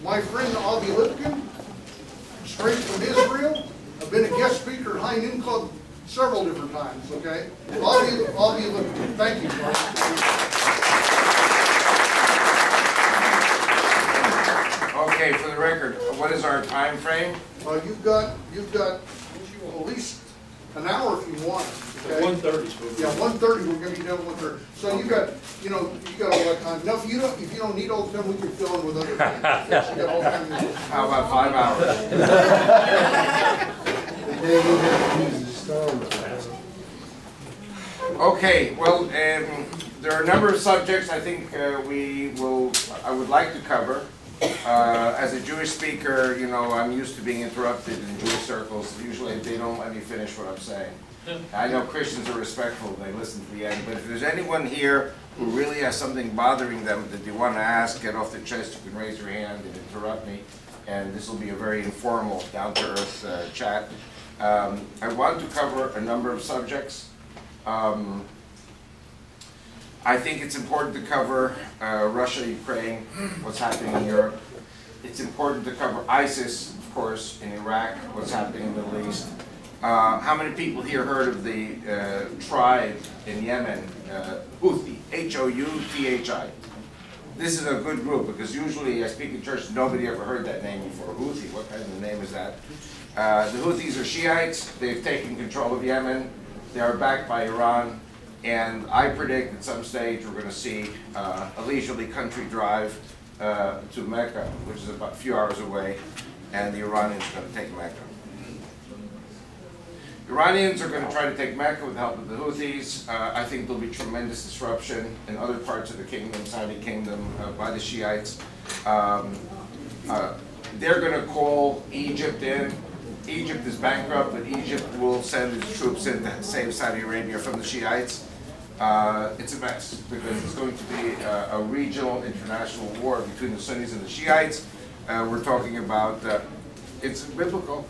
my friend Avi Lipkin, straight from Israel. I've been a guest speaker at H&H Club several different times, okay? Avi Lipkin, thank you, Mark. Okay, for the record, what is our time frame? You've got at least an hour if you want. Okay? 1:30. Yeah, 1:30. We're going to be done 1:30. So you got, you got all that time. No, if you don't need all the time, we can fill in with other things. Yes, you got all the time. How about 5 hours? Okay, well, there are a number of subjects I think I would like to cover. As a Jewish speaker, I'm used to being interrupted in Jewish circles. Usually they don't let me finish what I'm saying. I know Christians are respectful, they listen to the end, but if there's anyone here who really has something bothering them that they want to ask, get off their chest, you can raise your hand and interrupt me, and this will be a very informal, down-to-earth chat. I want to cover a number of subjects. I think it's important to cover Russia, Ukraine, what's happening in Europe. It's important to cover ISIS, of course, in Iraq, what's happening in the Middle East. How many people here heard of the tribe in Yemen, Houthi, H-O-U-T-H-I? This is a good group because usually I speak in church, nobody ever heard that name before. Houthi, what kind of a name is that? The Houthis are Shiites. They've taken control of Yemen. They are backed by Iran. And I predict at some stage we're going to see a leisurely country drive to Mecca, which is about a few hours away, and the Iranians are going to take Mecca. The Iranians are going to try to take Mecca with the help of the Houthis. I think there'll be tremendous disruption in other parts of the kingdom, Saudi kingdom, by the Shiites. They're going to call Egypt in. Egypt is bankrupt, but Egypt will send its troops in to save Saudi Arabia from the Shiites. It's a mess because it's going to be a regional international war between the Sunnis and the Shiites. We're talking about, it's biblical.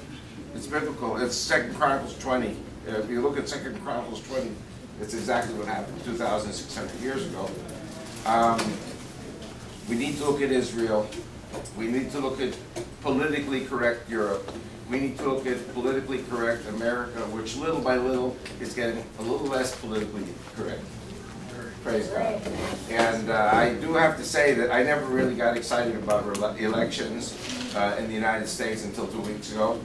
It's biblical. It's 2 Chronicles 20. If you look at 2 Chronicles 20, it's exactly what happened 2,600 years ago. We need to look at Israel. We need to look at politically correct Europe. We need to look at politically correct America, which little by little is getting a little less politically correct. Praise God. And I do have to say that I never really got excited about elections in the United States until 2 weeks ago.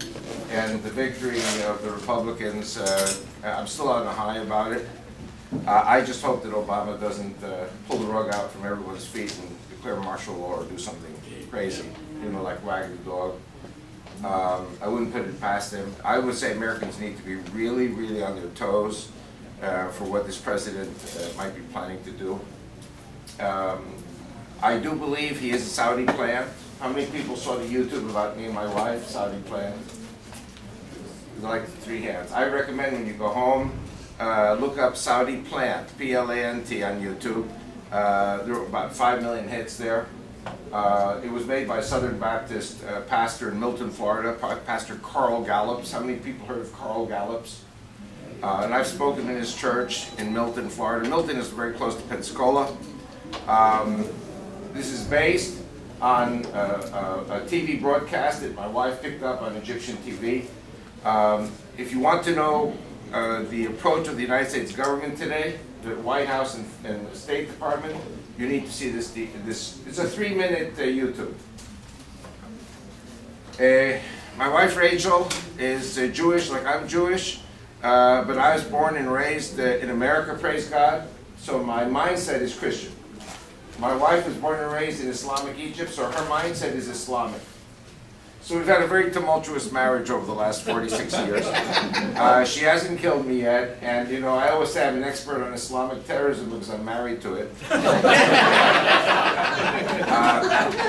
And the victory of the Republicans, I'm still on a high about it. I just hope that Obama doesn't pull the rug out from everyone's feet and declare martial law or do something crazy, like wag the dog. I wouldn't put it past him. I would say Americans need to be really, really on their toes for what this president might be planning to do. I do believe he is a Saudi plant. How many people saw the YouTube about me and my wife, Saudi plant? Like 3 hands. I recommend when you go home, look up Saudi plant, P-L-A-N-T on YouTube. There were about 5 million hits there. It was made by a Southern Baptist pastor in Milton, Florida, Pastor Carl Gallups. How many people heard of Carl Gallups? And I've spoken in his church in Milton, Florida. Milton is very close to Pensacola. This is based on a TV broadcast that my wife picked up on Egyptian TV. If you want to know the approach of the United States government today, the White House and the State Department, you need to see this. It's a 3-minute YouTube. My wife Rachel is Jewish, like I'm Jewish, but I was born and raised in America, praise God, so my mindset is Christian. My wife was born and raised in Islamic Egypt, so her mindset is Islamic. So we've had a very tumultuous marriage over the last 46 years. She hasn't killed me yet, and I always say I'm an expert on Islamic terrorism because I'm married to it.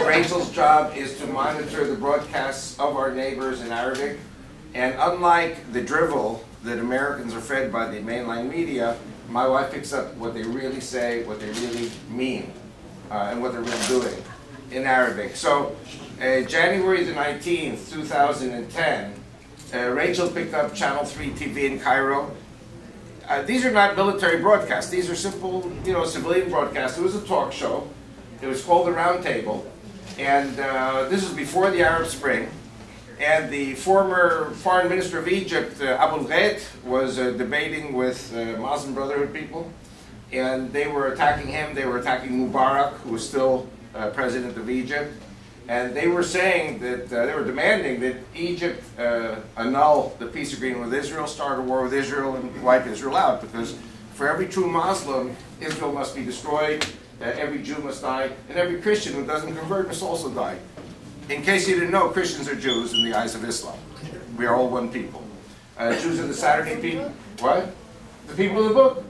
Rachel's job is to monitor the broadcasts of our neighbors in Arabic, and unlike the drivel that Americans are fed by the mainline media, my wife picks up what they really say, what they really mean, and what they're really doing in Arabic. So January the 19th, 2010, Rachel picked up Channel 3 TV in Cairo. These are not military broadcasts. These are simple, civilian broadcasts. It was a talk show. It was called The Round Table. And this was before the Arab Spring. And the former foreign minister of Egypt, Abu Lipkin, was debating with Muslim Brotherhood people. And they were attacking him. They were attacking Mubarak, who was still president of Egypt. And they were saying that, they were demanding that Egypt annul the peace agreement with Israel, start a war with Israel, and wipe Israel out. Because for every true Muslim, Israel must be destroyed, every Jew must die, and every Christian who doesn't convert must also die. In case you didn't know, Christians are Jews in the eyes of Islam. We are all one people. Jews are the Saturday people. What? The people of the book.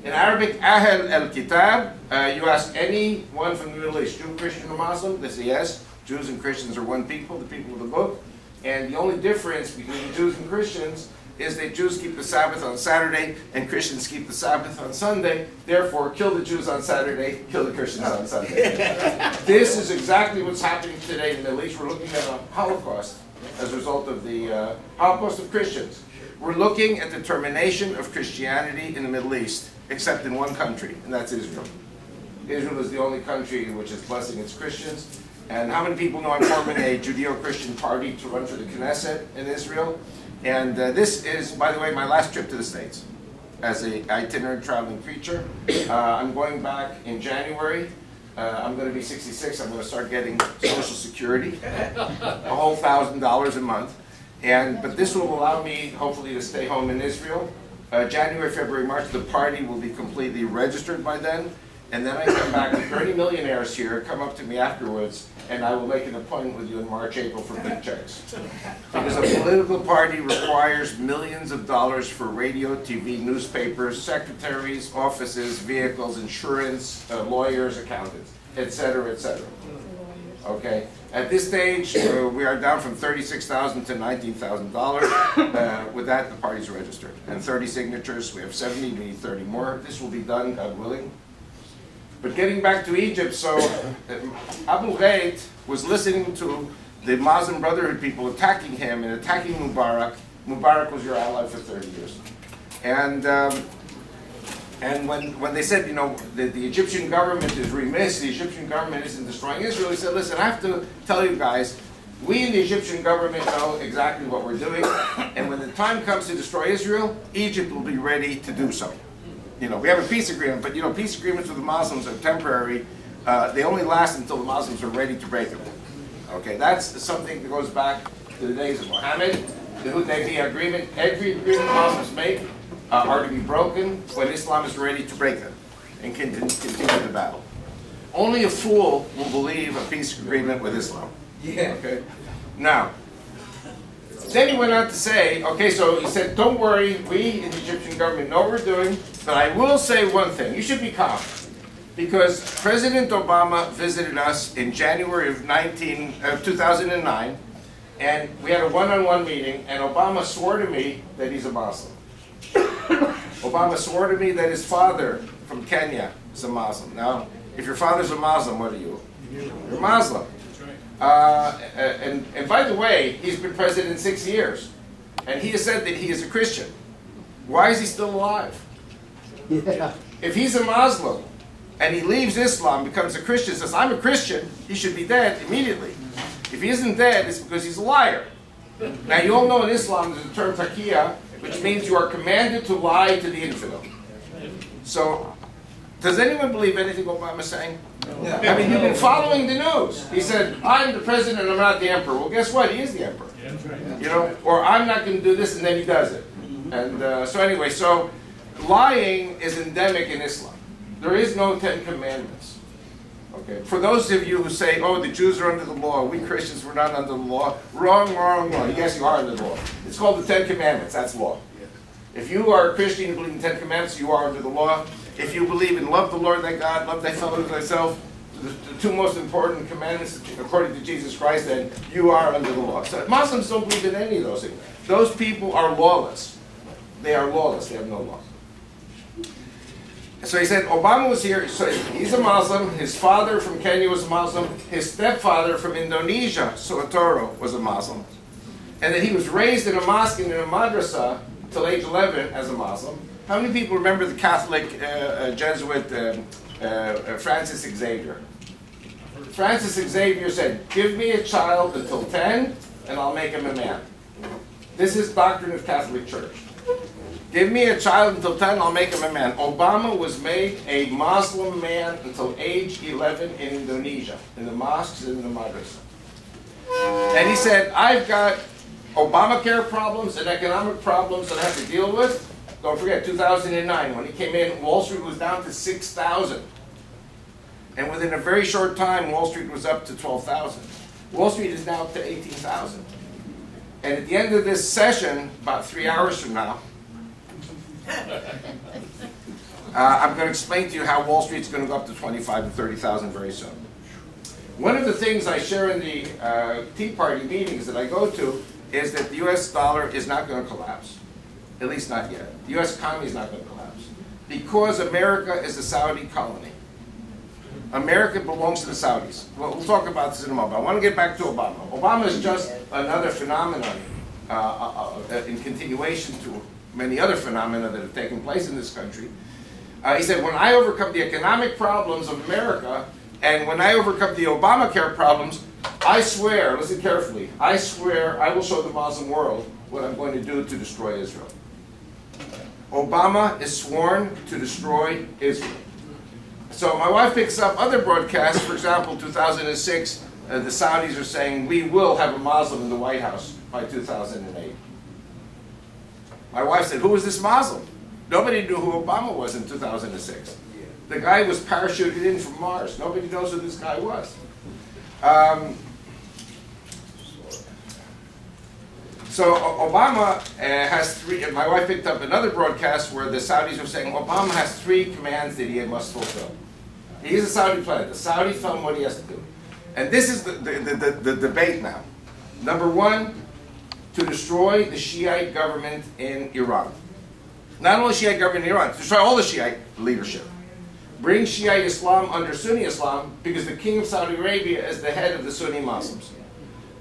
In Arabic, Ahl al-Kitab, you ask anyone from the Middle East, Jew, Christian, or Muslim, they say yes. Jews and Christians are one people, the people of the book. And the only difference between Jews and Christians is that Jews keep the Sabbath on Saturday and Christians keep the Sabbath on Sunday. Therefore, kill the Jews on Saturday, kill the Christians on Sunday. This is exactly what's happening today in the Middle East. We're looking at a Holocaust as a result of the Holocaust of Christians. We're looking at the termination of Christianity in the Middle East, except in one country, and that's Israel. Israel is the only country which is blessing its Christians. And how many people know I'm forming a Judeo-Christian party to run for the Knesset in Israel? And this is, by the way, my last trip to the States as an itinerant traveling preacher. I'm going back in January. I'm going to be 66. I'm going to start getting Social Security, a whole $1,000 a month. But this will allow me, hopefully, to stay home in Israel. January, February, March, the party will be completely registered by then. And then I come back, and 30 millionaires here come up to me afterwards, and I will make an appointment with you in March, April for big checks. Because a political party requires millions of dollars for radio, TV, newspapers, secretaries, offices, vehicles, insurance, lawyers, accountants, etc., etc. Okay? At this stage, we are down from $36,000 to $19,000. With that, the party's registered. And 30 signatures, we have 70, we need 30 more. This will be done, God willing. But getting back to Egypt, so Abu Lipkin was listening to the Muslim Brotherhood people attacking him and attacking Mubarak. Mubarak was your ally for 30 years. And when they said, you know, that the Egyptian government is remiss, the Egyptian government isn't destroying Israel, he said, listen, I have to tell you guys, we in the Egyptian government know exactly what we're doing, and when the time comes to destroy Israel, Egypt will be ready to do so. You know, we have a peace agreement, but you know, peace agreements with the Muslims are temporary. They only last until the Muslims are ready to break them. Okay, that's something that goes back to the days of Muhammad. The Hudaybiyah agreement, every agreement Muslims make are to be broken when Islam is ready to break them and continue the battle. Only a fool will believe a peace agreement with Islam. Yeah. Okay. Now, then he went on to say, okay, so he said, don't worry, we in the Egyptian government know what we're doing, but I will say one thing, you should be calm. Because President Obama visited us in January of 2009, and we had a one-on-one meeting, and Obama swore to me that he's a Muslim. Obama swore to me that his father from Kenya is a Muslim. Now, if your father's a Muslim, what are you? You're Muslim. And by the way, he's been president 6 years, and he has said that he is a Christian. Why is he still alive? Yeah. If he's a Muslim and he leaves Islam, becomes a Christian, says, I'm a Christian, he should be dead immediately. If he isn't dead, it's because he's a liar. Now, you all know in Islam there's a term taqiyya, which means you are commanded to lie to the infidel. So, does anyone believe anything Obama's saying? No. I mean, you've been following the news. He said, I'm the president, I'm not the emperor. Well, guess what? He is the emperor. You know, or I'm not going to do this, and then he does it. And so anyway, so lying is endemic in Islam. There is no 10 Commandments. Okay. For those of you who say, oh, the Jews are under the law, we Christians were not under the law, wrong, wrong, wrong. Yes, you are under the law. It's called the 10 Commandments. That's law. If you are a Christian and believe in the 10 Commandments, you are under the law. If you believe in love the Lord thy God, love thy fellow as thyself, the two most important commandments according to Jesus Christ, then you are under the law. So Muslims don't believe in any of those things. Those people are lawless. They are lawless. They have no law. So he said, Obama was here, so he's a Muslim, his father from Kenya was a Muslim, his stepfather from Indonesia, Suharto, was a Muslim, and that he was raised in a mosque and in a madrasa till age 11 as a Muslim. How many people remember the Catholic Jesuit Francis Xavier? Francis Xavier said, give me a child until 10 and I'll make him a man. This is doctrine of Catholic Church. Give me a child until 10, I'll make him a man. Obama was made a Muslim man until age 11 in Indonesia, in the mosques and in the madrasa. And he said, I've got Obamacare problems and economic problems that I have to deal with. Don't forget, 2009, when he came in, Wall Street was down to 6,000. And within a very short time, Wall Street was up to 12,000. Wall Street is now up to 18,000. And at the end of this session, about 3 hours from now, I'm going to explain to you how Wall Street's going to go up to 25,000 to 30,000 very soon. One of the things I share in the Tea Party meetings that I go to is that the US dollar is not going to collapse. At least not yet. The US economy is not going to collapse. Because America is a Saudi colony. America belongs to the Saudis. Well, we'll talk about this in a moment. I want to get back to Obama. Obama is just another phenomenon in continuation to many other phenomena that have taken place in this country. He said, when I overcome the economic problems of America, and when I overcome the Obamacare problems, I swear, listen carefully, I swear I will show the Muslim world what I'm going to do to destroy Israel. Obama is sworn to destroy Israel. So my wife picks up other broadcasts, for example, 2006, the Saudis are saying, we will have a Muslim in the White House by 2008. My wife said, who is this Muslim? Nobody knew who Obama was in 2006. The guy was parachuted in from Mars. Nobody knows who this guy was. So Obama has three, and my wife picked up another broadcast where the Saudis were saying Obama has 3 commands that he must fulfill. He is a Saudi planet. The Saudis tell him what he has to do. And this is the debate now. Number 1, to destroy the Shiite government in Iran. Not only Shiite government in Iran, to destroy all the Shiite leadership. Bring Shiite Islam under Sunni Islam because the king of Saudi Arabia is the head of the Sunni Muslims.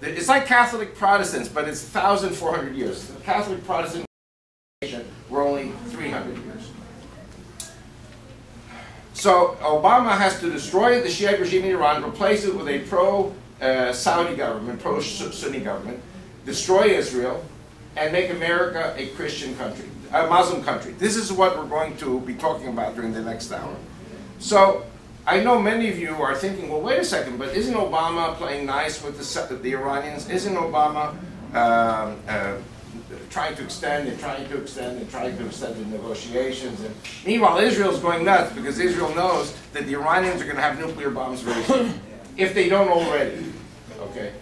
It's like Catholic Protestants, but it's 1,400 years. The Catholic Protestant were only 300 years. So Obama has to destroy the Shiite regime in Iran, replace it with a pro-Saudi government, pro-Sunni government, destroy Israel, and make America a Christian country, a Muslim country. This is what we're going to be talking about during the next hour. So I know many of you are thinking, well, wait a second, but isn't Obama playing nice with the Iranians? Isn't Obama trying to extend and trying to extend and trying to extend the negotiations? And meanwhile, Israel's going nuts because Israel knows that the Iranians are going to have nuclear bombs very soon, if they don't already. Okay,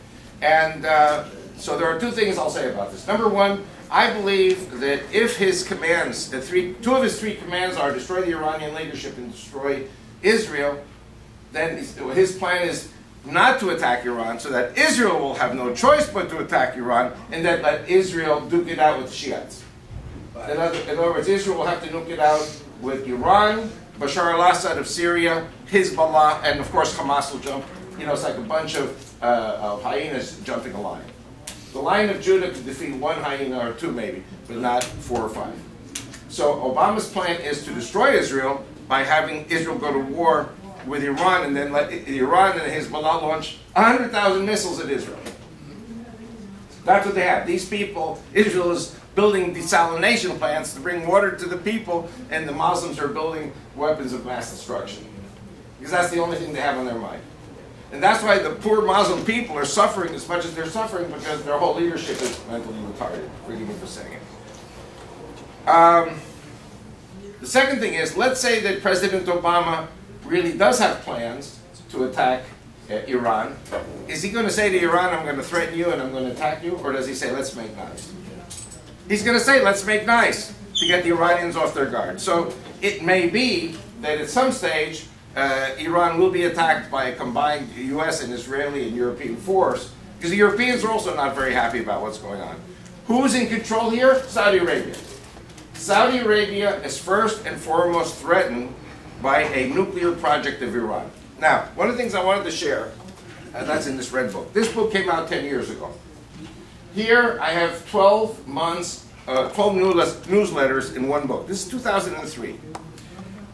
and so there are 2 things I'll say about this. Number 1, I believe that if his commands, 2 of his 3 commands are destroy the Iranian leadership and destroy Israel, then his plan is not to attack Iran so that Israel will have no choice but to attack Iran and then let Israel duke it out with the Shiites. In other words, Israel will have to duke it out with Iran, Bashar al-Assad of Syria, Hezbollah, and of course Hamas will jump. You know, it's like a bunch of hyenas jumping a lion. The Lion of Judah could defeat 1 hyena or 2 maybe, but not 4 or 5. So Obama's plan is to destroy Israel by having Israel go to war with Iran and then let Iran and Hezbollah launch 100,000 missiles at Israel. That's what they have. These people, Israel is building desalination plants to bring water to the people, and the Muslims are building weapons of mass destruction. Because that's the only thing they have on their mind. And that's why the poor Muslim people are suffering as much as they're suffering, because their whole leadership is mentally retarded. Forgive me for saying it. The second thing is, let's say that President Obama really does have plans to attack Iran. Is he going to say to Iran, I'm going to threaten you and I'm going to attack you? Or does he say, let's make nice? He's going to say, let's make nice, to get the Iranians off their guard. So it may be that at some stage, Iran will be attacked by a combined US and Israeli and European force, because the Europeans are also not very happy about what's going on. Who's in control here? Saudi Arabia. Saudi Arabia is first and foremost threatened by a nuclear project of Iran. Now, one of the things I wanted to share, and that's in this red book. This book came out 10 years ago. Here I have 12 newsletters in one book. This is 2003.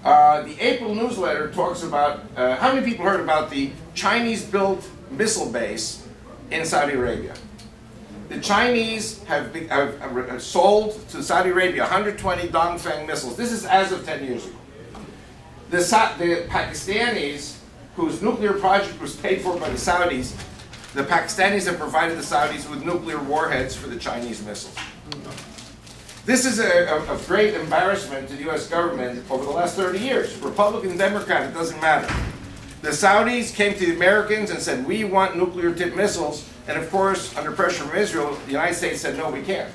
The April newsletter talks about, how many people heard about the Chinese-built missile base in Saudi Arabia? The Chinese have sold to Saudi Arabia 120 Dongfeng missiles. This is as of 10 years ago. The Pakistanis, whose nuclear project was paid for by the Saudis, the Pakistanis have provided the Saudis with nuclear warheads for the Chinese missiles. This is a great embarrassment to the US government over the last 30 years. Republican, Democrat, it doesn't matter. The Saudis came to the Americans and said, we want nuclear-tipped missiles. And of course, under pressure from Israel, the United States said, no, we can't.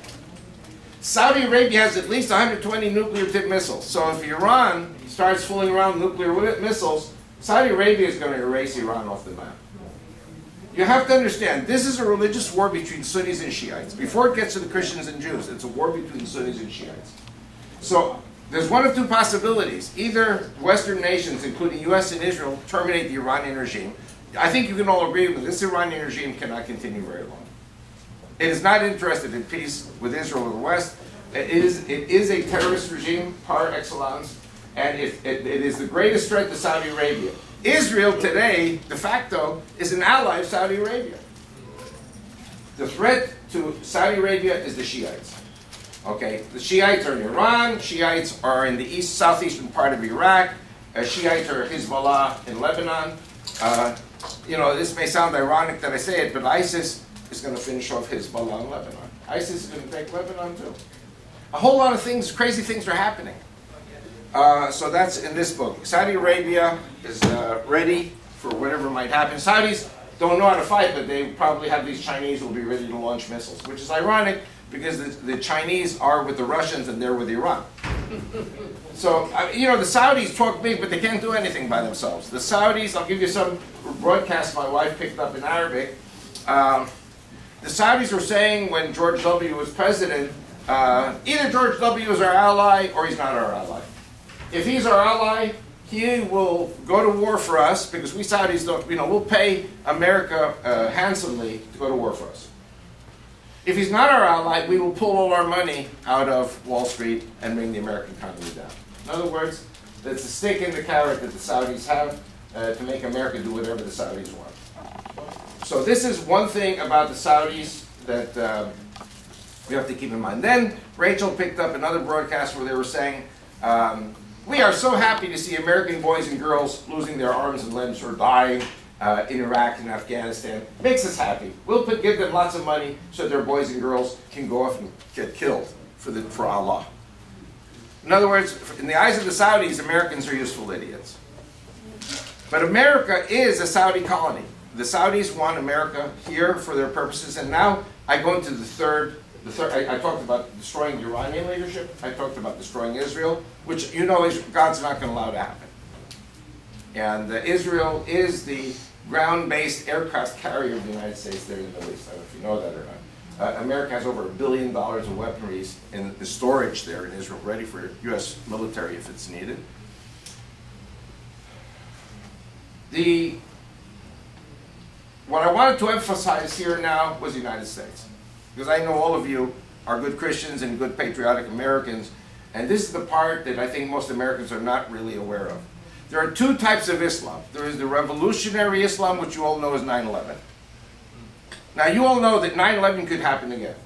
Saudi Arabia has at least 120 nuclear-tipped missiles. So if Iran starts fooling around with nuclear missiles, Saudi Arabia is going to erase Iran off the map. You have to understand, this is a religious war between Sunnis and Shiites. Before it gets to the Christians and Jews, it's a war between Sunnis and Shiites. So there's one of two possibilities. Either Western nations, including US and Israel, terminate the Iranian regime. I think you can all agree with this Iranian regime cannot continue very long. It is not interested in peace with Israel or the West. It is a terrorist regime par excellence, and it is the greatest threat to Saudi Arabia. Israel today, de facto, is an ally of Saudi Arabia. The threat to Saudi Arabia is the Shiites. Okay, the Shiites are in Iran, Shiites are in the southeastern part of Iraq, Shiites are Hezbollah in Lebanon. You know, this may sound ironic that I say it, but ISIS is going to finish off Hezbollah in Lebanon. ISIS is going to take Lebanon too. A whole lot of things, crazy things are happening. So that's in this book. Saudi Arabia is ready for whatever might happen. Saudis don't know how to fight, but they probably have these Chinese who will be ready to launch missiles, which is ironic because the Chinese are with the Russians and they're with Iran. So, you know, the Saudis talk big, but they can't do anything by themselves. The Saudis, I'll give you some broadcasts my wife picked up in Arabic. The Saudis were saying when George W. was president, either George W. is our ally or he's not our ally. If he's our ally, he will go to war for us because we Saudis don't, you know, we'll pay America handsomely to go to war for us. If he's not our ally, we will pull all our money out of Wall Street and bring the American economy down. In other words, that's the stick and the carrot that the Saudis have to make America do whatever the Saudis want. So this is one thing about the Saudis that we have to keep in mind. Then Rachel picked up another broadcast where they were saying, we are so happy to see American boys and girls losing their arms and limbs or dying in Iraq and Afghanistan. Makes us happy. We'll give them lots of money so their boys and girls can go off and get killed for Allah. In other words, in the eyes of the Saudis, Americans are useful idiots. But America is a Saudi colony. The Saudis want America here for their purposes, and now I go into the third. I talked about destroying the Iranian leadership. I talked about destroying Israel, which you know God's not going to allow to happen. And Israel is the ground-based aircraft carrier of the United States there in the Middle East. I don't know if you know that or not. America has over $1 billion of weaponry in the storage there in Israel, ready for U.S. military if it's needed. What I wanted to emphasize here now was the United States. Because I know all of you are good Christians and good patriotic Americans, and this is the part that I think most Americans are not really aware of. There are two types of Islam. There is the revolutionary Islam, which you all know is 9/11. Now you all know that 9/11 could happen again.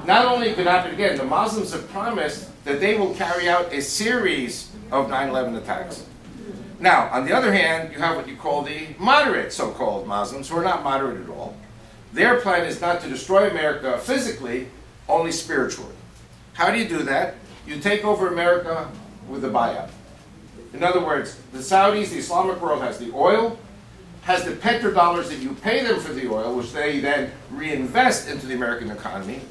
Not only could happen again, the Muslims have promised that they will carry out a series of 9/11 attacks. Now, on the other hand, you have what you call the moderate so-called Muslims, who are not moderate at all. Their plan is not to destroy America physically, only spiritually. How do you do that? You take over America with a buyout. In other words, the Saudis, the Islamic world, has the oil, has the petrodollars that you pay them for the oil, which they then reinvest into the American economy.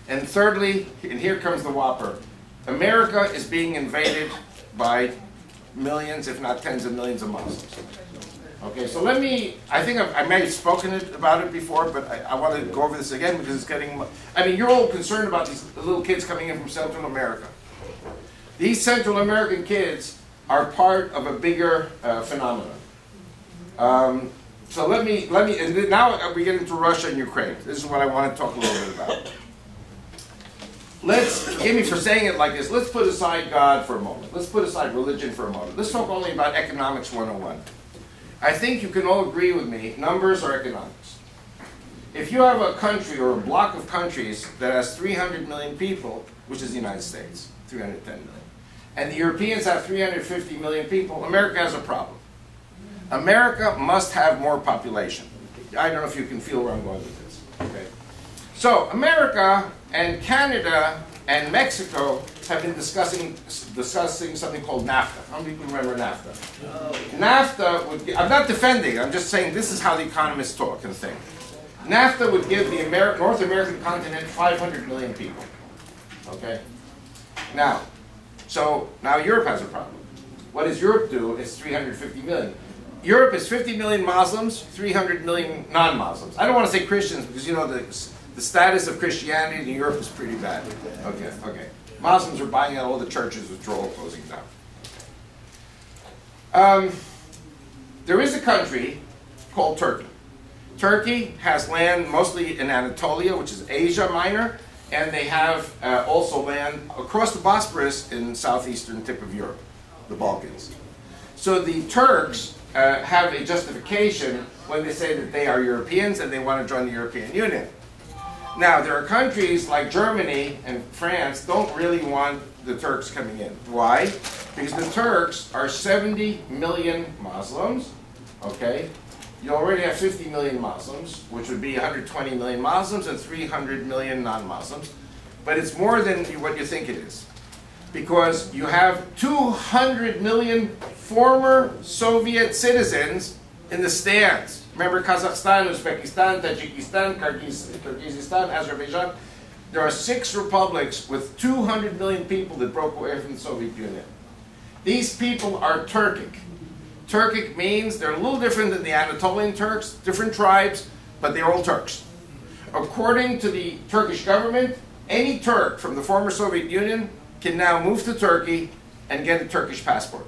And thirdly, and here comes the whopper, America is being invaded by millions, if not tens of millions of Muslims. Okay, so I think I may have spoken about it before, but I want to go over this again because it's getting, I mean, you're all concerned about these little kids coming in from Central America. These Central American kids are part of a bigger phenomenon. So let me, and now we get into Russia and Ukraine. This is what I want to talk a little bit about. forgive me for saying it like this, let's put aside God for a moment. Let's put aside religion for a moment. Let's talk only about economics 101. I think you can all agree with me, numbers are economics. If you have a country or a block of countries that has 300 million people, which is the United States, 310 million, and the Europeans have 350 million people, America has a problem. America must have more population. I don't know if you can feel where I'm going with this. Okay. So America and Canada and Mexico have been discussing something called NAFTA. How many people remember NAFTA? No. NAFTA would I'm not defending, I'm just saying this is how the economists talk and think. NAFTA would give the North American continent 500 million people. Okay? Now Europe has a problem. What does Europe do? It's 350 million. Europe is 50 million Muslims, 300 million non-Muslims. I don't want to say Christians because you know the status of Christianity in Europe is pretty bad. Okay. Muslims are buying out all the churches with Joel closing down. There is a country called Turkey. Turkey has land mostly in Anatolia, which is Asia Minor, and they have also land across the Bosporus in southeastern tip of Europe, the Balkans. So the Turks have a justification when they say that they are Europeans and they want to join the European Union. Now, there are countries like Germany and France don't really want the Turks coming in. Why? Because the Turks are 70 million Muslims, okay? You already have 50 million Muslims, which would be 120 million Muslims and 300 million non-Muslims. But it's more than what you think it is. Because you have 200 million former Soviet citizens in the stands. Remember Kazakhstan, Uzbekistan, Tajikistan, Kyrgyzstan, Azerbaijan? There are 6 republics with 200 million people that broke away from the Soviet Union. These people are Turkic. Turkic means they're a little different than the Anatolian Turks, different tribes, but they're all Turks. According to the Turkish government, any Turk from the former Soviet Union can now move to Turkey and get a Turkish passport.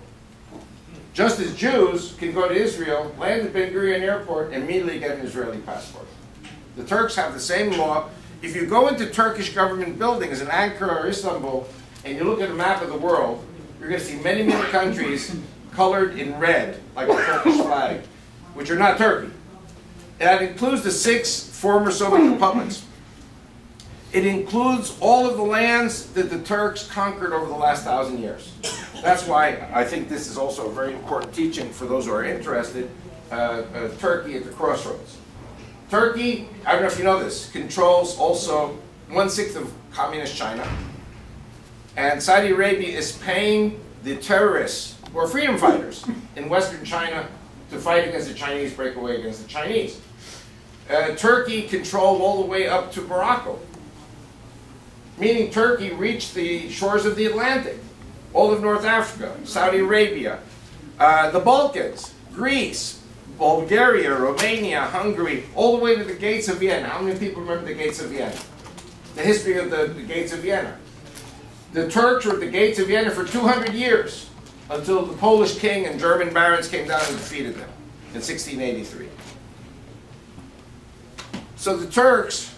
Just as Jews can go to Israel, land at Ben Gurion Airport, and immediately get an Israeli passport. The Turks have the same law. If you go into Turkish government buildings in Ankara or Istanbul, and you look at a map of the world, you're going to see many, many countries colored in red, like the Turkish flag, which are not Turkey. That includes the 6 former Soviet republics. It includes all of the lands that the Turks conquered over the last 1,000 years. That's why I think this is also a very important teaching for those who are interested. Turkey at the crossroads. Turkey, I don't know if you know this, controls also 1/6 of communist China. And Saudi Arabia is paying the terrorists, or freedom fighters, in Western China to fight against the Chinese, break away against the Chinese. Turkey controlled all the way up to Morocco. Meaning Turkey reached the shores of the Atlantic, all of North Africa, Saudi Arabia, the Balkans, Greece, Bulgaria, Romania, Hungary, all the way to the gates of Vienna. How many people remember the gates of Vienna? The history of the gates of Vienna. The Turks were at the gates of Vienna for 200 years until the Polish king and German barons came down and defeated them in 1683. So the Turks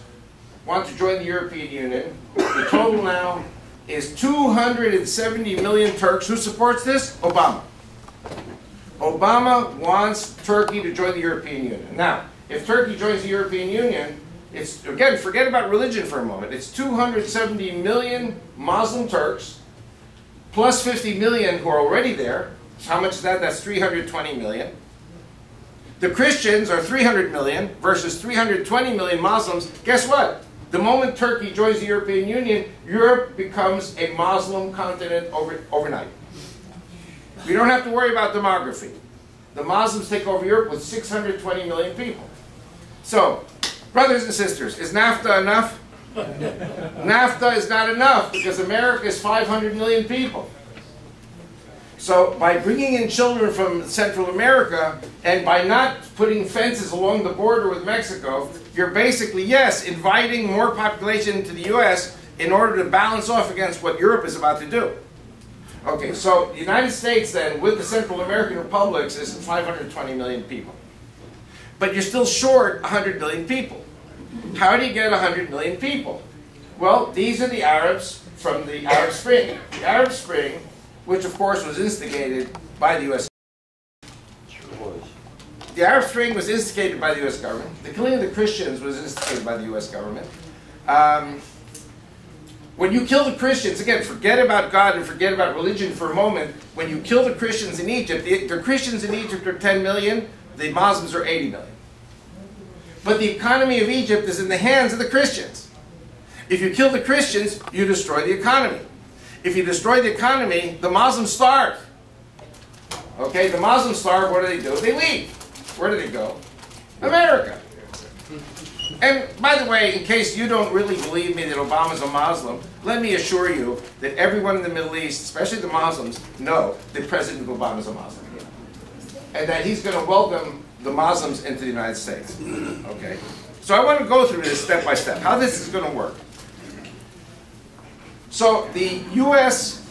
want to join the European Union. The total now is 270 million Turks. Who supports this? Obama. Obama wants Turkey to join the European Union. Now, if Turkey joins the European Union, it's, again, forget about religion for a moment. It's 270 million Muslim Turks, plus 50 million who are already there. How much is that? That's 320 million. The Christians are 300 million versus 320 million Muslims. Guess what? The moment Turkey joins the European Union, Europe becomes a Muslim continent overnight. We don't have to worry about demography. The Muslims take over Europe with 620 million people. So, brothers and sisters, is NAFTA enough? NAFTA is not enough because America is 500 million people. So by bringing in children from Central America and by not putting fences along the border with Mexico, you're basically, yes, inviting more population into the U.S. in order to balance off against what Europe is about to do. Okay, so the United States then, with the Central American republics, is 520 million people. But you're still short 100 million people. How do you get 100 million people? Well, these are the Arabs from the Arab Spring. The Arab Spring, which of course was instigated by the U.S. The Arab Spring was instigated by the U.S. government. The killing of the Christians was instigated by the U.S. government. When you kill the Christians, again, forget about God and forget about religion for a moment. When you kill the Christians in Egypt, the Christians in Egypt are 10 million, the Muslims are 80 million. But the economy of Egypt is in the hands of the Christians. If you kill the Christians, you destroy the economy. If you destroy the economy, the Muslims starve. Okay, the Muslims starve, what do? They leave. Where do they go? America. And by the way, in case you don't really believe me that Obama's a Muslim, let me assure you that everyone in the Middle East, especially the Muslims, know that President Obama's a Muslim. And that he's going to welcome the Muslims into the United States. Okay? So I want to go through this step by step, how this is going to work. So the U.S.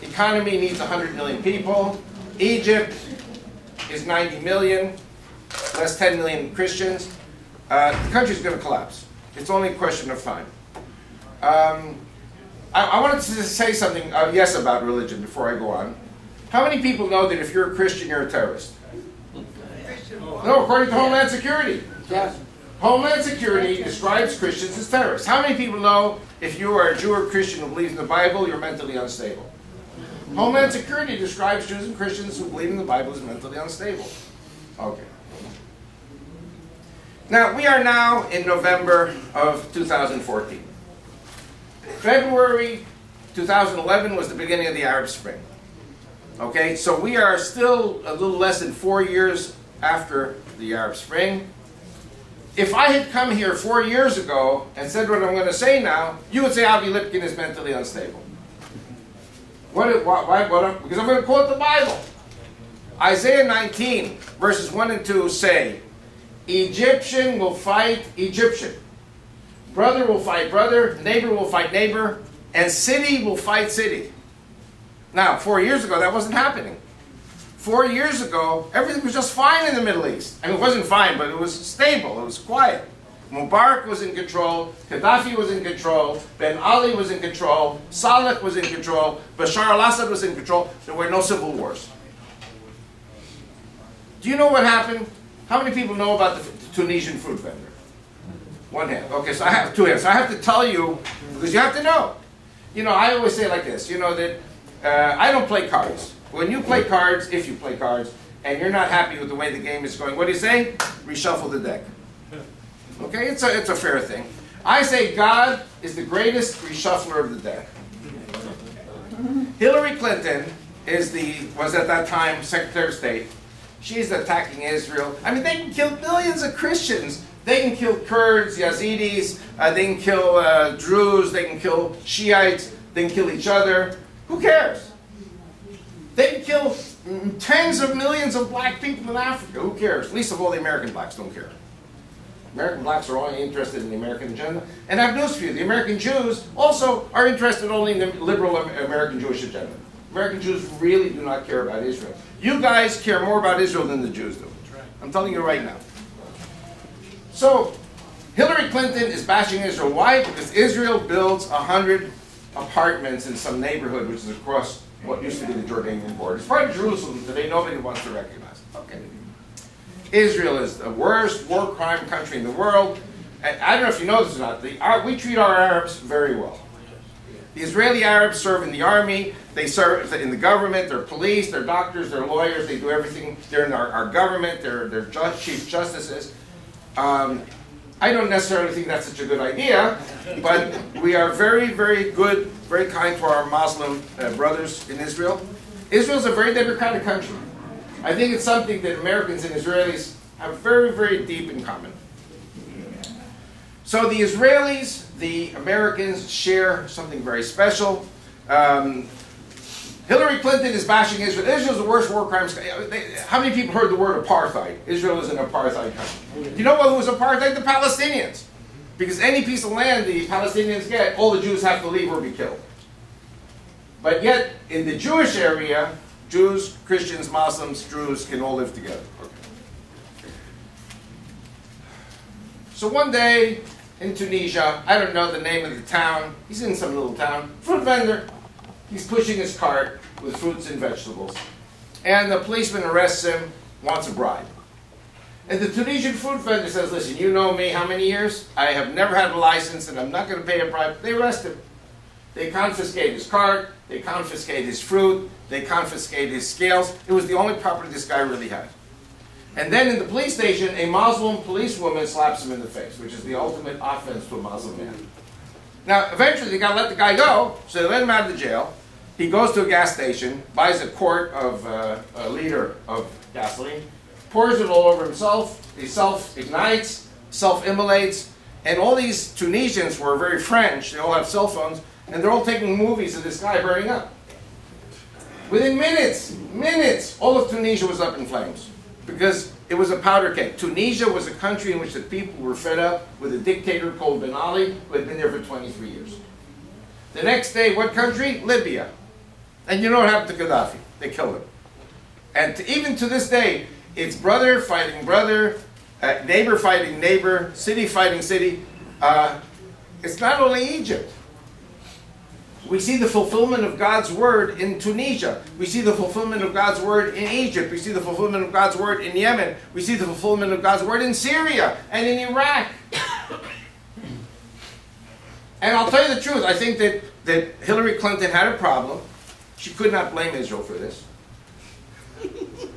Economy needs 100 million people. Egypt is 90 million, less 10 million Christians. The country's going to collapse. It's only a question of time. I wanted to say something, yes, about religion before I go on. How many people know that if you're a Christian, you're a terrorist? No, according to Homeland Security. Yes. Homeland Security describes Christians as terrorists. How many people know if you are a Jew or Christian who believes in the Bible, you're mentally unstable? Homeland Security describes Jews and Christians who believe in the Bible as mentally unstable. Okay. Now, we are now in November of 2014. February 2011 was the beginning of the Arab Spring. Okay, so we are still a little less than 4 years after the Arab Spring. If I had come here 4 years ago and said what I'm going to say now, you would say Avi Lipkin is mentally unstable. Why? Because I'm going to quote the Bible. Isaiah 19, verses 1 and 2 say, Egyptian will fight Egyptian. Brother will fight brother, neighbor will fight neighbor, and city will fight city. Now, 4 years ago, that wasn't happening. 4 years ago, everything was just fine in the Middle East. I mean, it wasn't fine, but it was stable, it was quiet. Mubarak was in control, Gaddafi was in control, Ben Ali was in control, Saleh was in control, Bashar al-Assad was in control. There were no civil wars. Do you know what happened? How many people know about the Tunisian fruit vendor? One hand. Okay, so I have two hands. So I have to tell you, because you have to know. You know, I always say it like this, you know, that I don't play cards. When you play cards, if you play cards, and you're not happy with the way the game is going, what do you say? Reshuffle the deck. Okay, it's a fair thing. I say God is the greatest reshuffler of the deck. Hillary Clinton was at that time Secretary of State. She's attacking Israel. I mean, they can kill millions of Christians. They can kill Kurds, Yazidis, they can kill Druze, they can kill Shiites, they can kill each other. Who cares? They can kill tens of millions of black people in Africa. Who cares? Least of all, the American blacks don't care. American blacks are only interested in the American agenda. And I have news for you. The American Jews also are interested only in the liberal American Jewish agenda. American Jews really do not care about Israel. You guys care more about Israel than the Jews do. I'm telling you right now. So, Hillary Clinton is bashing Israel. Why? Because Israel builds 100 apartments in some neighborhood which is across what used to be the Jordanian border. It's part of Jerusalem today. Nobody wants to recognize it. Okay. Israel is the worst war crime country in the world. And I don't know if you know this or not. We treat our Arabs very well. The Israeli Arabs serve in the army. They serve in the government. They're police. They're doctors. They're lawyers. They do everything. They're in our government. They're chief justices. I don't necessarily think that's such a good idea, but we are very, very good, very kind to our Muslim brothers in Israel. Israel is a very democratic country. I think it's something that Americans and Israelis have very, very deep in common. So the Israelis, the Americans share something very special. Hillary Clinton is bashing Israel. Israel is the worst war crimes. How many people heard the word apartheid? Israel is an apartheid country. Do you know what was apartheid? The Palestinians. Because any piece of land the Palestinians get, all the Jews have to leave or be killed. But yet, in the Jewish area, Jews, Christians, Muslims, Druze can all live together. Okay. So one day, in Tunisia. I don't know the name of the town. He's in some little town. Fruit vendor. He's pushing his cart with fruits and vegetables. And the policeman arrests him, wants a bribe. And the Tunisian fruit vendor says, listen, you know me how many years? I have never had a license and I'm not going to pay a bribe. They arrest him. They confiscate his cart. They confiscate his fruit. They confiscate his scales. It was the only property this guy really had. And then in the police station, a Muslim policewoman slaps him in the face, which is the ultimate offense to a Muslim man. Now, eventually, they got to let the guy go, so they let him out of the jail. He goes to a gas station, buys a quart of a liter of gasoline, pours it all over himself. He self-ignites, self-immolates, and all these Tunisians who are very French, they all have cell phones, and they're all taking movies of this guy burning up. Within minutes, all of Tunisia was up in flames because it was a powder keg. Tunisia was a country in which the people were fed up with a dictator called Ben Ali who had been there for 23 years. The next day, what country? Libya. And you know what happened to Gaddafi? They killed him. And even to this day, it's brother fighting brother, neighbor fighting neighbor, city fighting city. It's not only Egypt. We see the fulfillment of God's word in Tunisia. We see the fulfillment of God's word in Egypt. We see the fulfillment of God's word in Yemen. We see the fulfillment of God's word in Syria and in Iraq. And I'll tell you the truth. I think that Hillary Clinton had a problem. She could not blame Israel for this.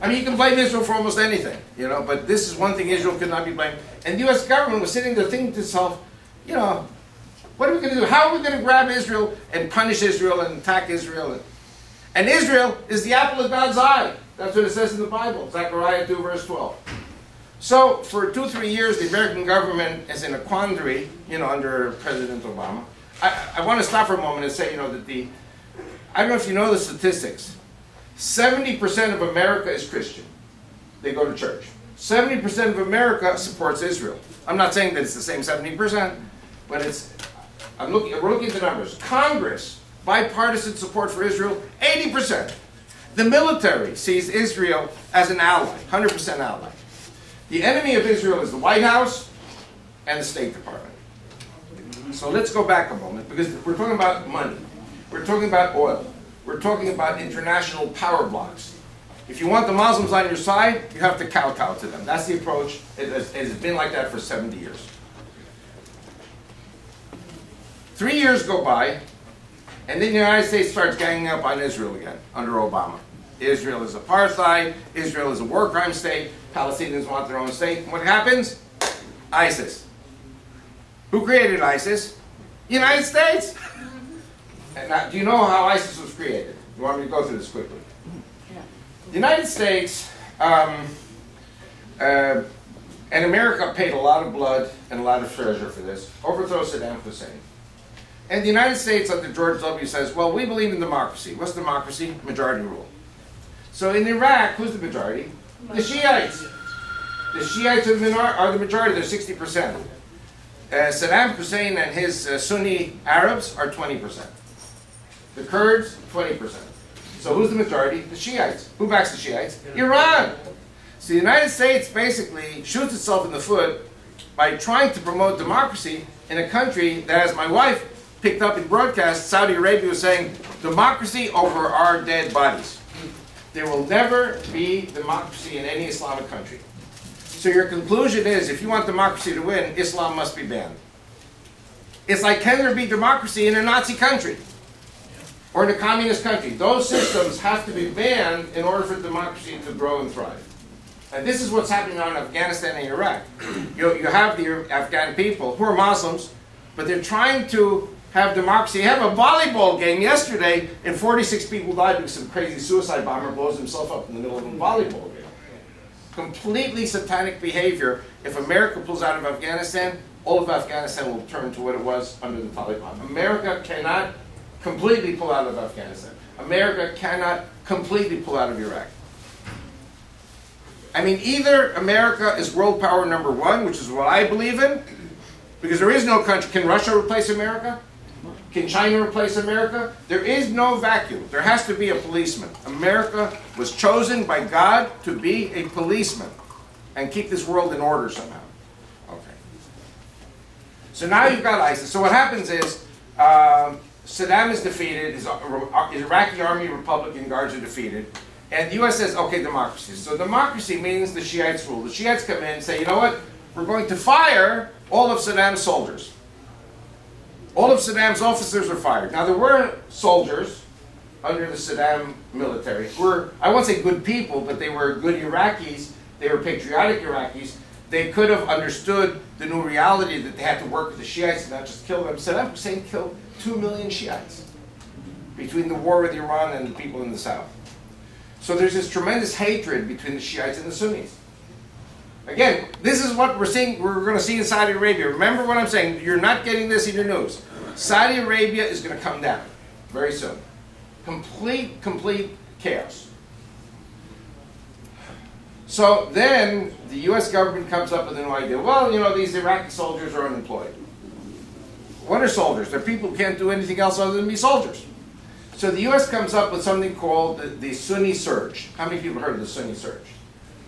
I mean, you can blame Israel for almost anything, you know, but this is one thing Israel could not be blamed. And the U.S. government was sitting there thinking to itself, you know, what are we going to do? How are we going to grab Israel and punish Israel and attack Israel? And Israel is the apple of God's eye. That's what it says in the Bible, Zechariah 2, verse 12. So for 2-3 years, the American government is in a quandary, you know, under President Obama. I want to stop for a moment and say, you know, that I don't know if you know the statistics. 70% of America is Christian. They go to church. 70% of America supports Israel. I'm not saying that it's the same 70%, but we're looking at the numbers. Congress, bipartisan support for Israel, 80%. The military sees Israel as an ally, 100% ally. The enemy of Israel is the White House and the State Department. So let's go back a moment, because we're talking about money. We're talking about oil. We're talking about international power blocks. If you want the Muslims on your side, you have to kowtow to them. That's the approach. It has been like that for 70 years. 3 years go by, and then the United States starts ganging up on Israel again under Obama. Israel is apartheid. Israel is a war crime state. Palestinians want their own state. And what happens? ISIS. Who created ISIS? The United States. And now, do you know how ISIS was created? You want me to go through this quickly? The United States and America paid a lot of blood and a lot of treasure for this. Overthrow Saddam Hussein. And the United States under George W. says, well, we believe in democracy. What's democracy? Majority rule. So in Iraq, who's the majority? The Shiites. The Shiites are the majority. They're 60%. Saddam Hussein and his Sunni Arabs are 20%. The Kurds, 20%. So who's the majority? The Shiites. Who backs the Shiites? Iran. So the United States basically shoots itself in the foot by trying to promote democracy in a country that, as my wife picked up in broadcast, Saudi Arabia was saying, democracy over our dead bodies. There will never be democracy in any Islamic country. So your conclusion is, if you want democracy to win, Islam must be banned. It's like, can there be democracy in a Nazi country? Or in a communist country? Those systems have to be banned in order for democracy to grow and thrive. And this is what's happening now in Afghanistan and Iraq. You have the Afghan people who are Muslims, but they're trying to have democracy. They have a volleyball game yesterday, and 46 people died because some crazy suicide bomber blows himself up in the middle of a volleyball game. Completely satanic behavior. If America pulls out of Afghanistan, all of Afghanistan will turn to what it was under the Taliban. America cannot completely pull out of Afghanistan. America cannot completely pull out of Iraq. I mean, either America is world power number one, which is what I believe in, because there is no country. Can Russia replace America? Can China replace America? There is no vacuum. There has to be a policeman. America was chosen by God to be a policeman and keep this world in order somehow. Okay. So now you've got ISIS. So what happens is Saddam is defeated, his Iraqi army, Republican guards are defeated, and the U.S. says, okay, democracy. So democracy means the Shiites rule. The Shiites come in and say, you know what, we're going to fire all of Saddam's soldiers. All of Saddam's officers are fired. Now there were soldiers under the Saddam military who were, I won't say good people, but they were good Iraqis, they were patriotic Iraqis. They could have understood the new reality that they had to work with the Shiites and not just kill them. Saddam Hussein killed 2 million Shiites between the war with Iran and the people in the south. So there's this tremendous hatred between the Shiites and the Sunnis. Again, this is what we're going to see in Saudi Arabia. Remember what I'm saying, you're not getting this in your news. Saudi Arabia is going to come down very soon. Complete chaos. So then the U.S. government comes up with a new idea. Well, you know, these Iraqi soldiers are unemployed. What are soldiers? They're people who can't do anything else other than be soldiers. So the U.S. comes up with something called the Sunni Surge. How many people heard of the Sunni Surge?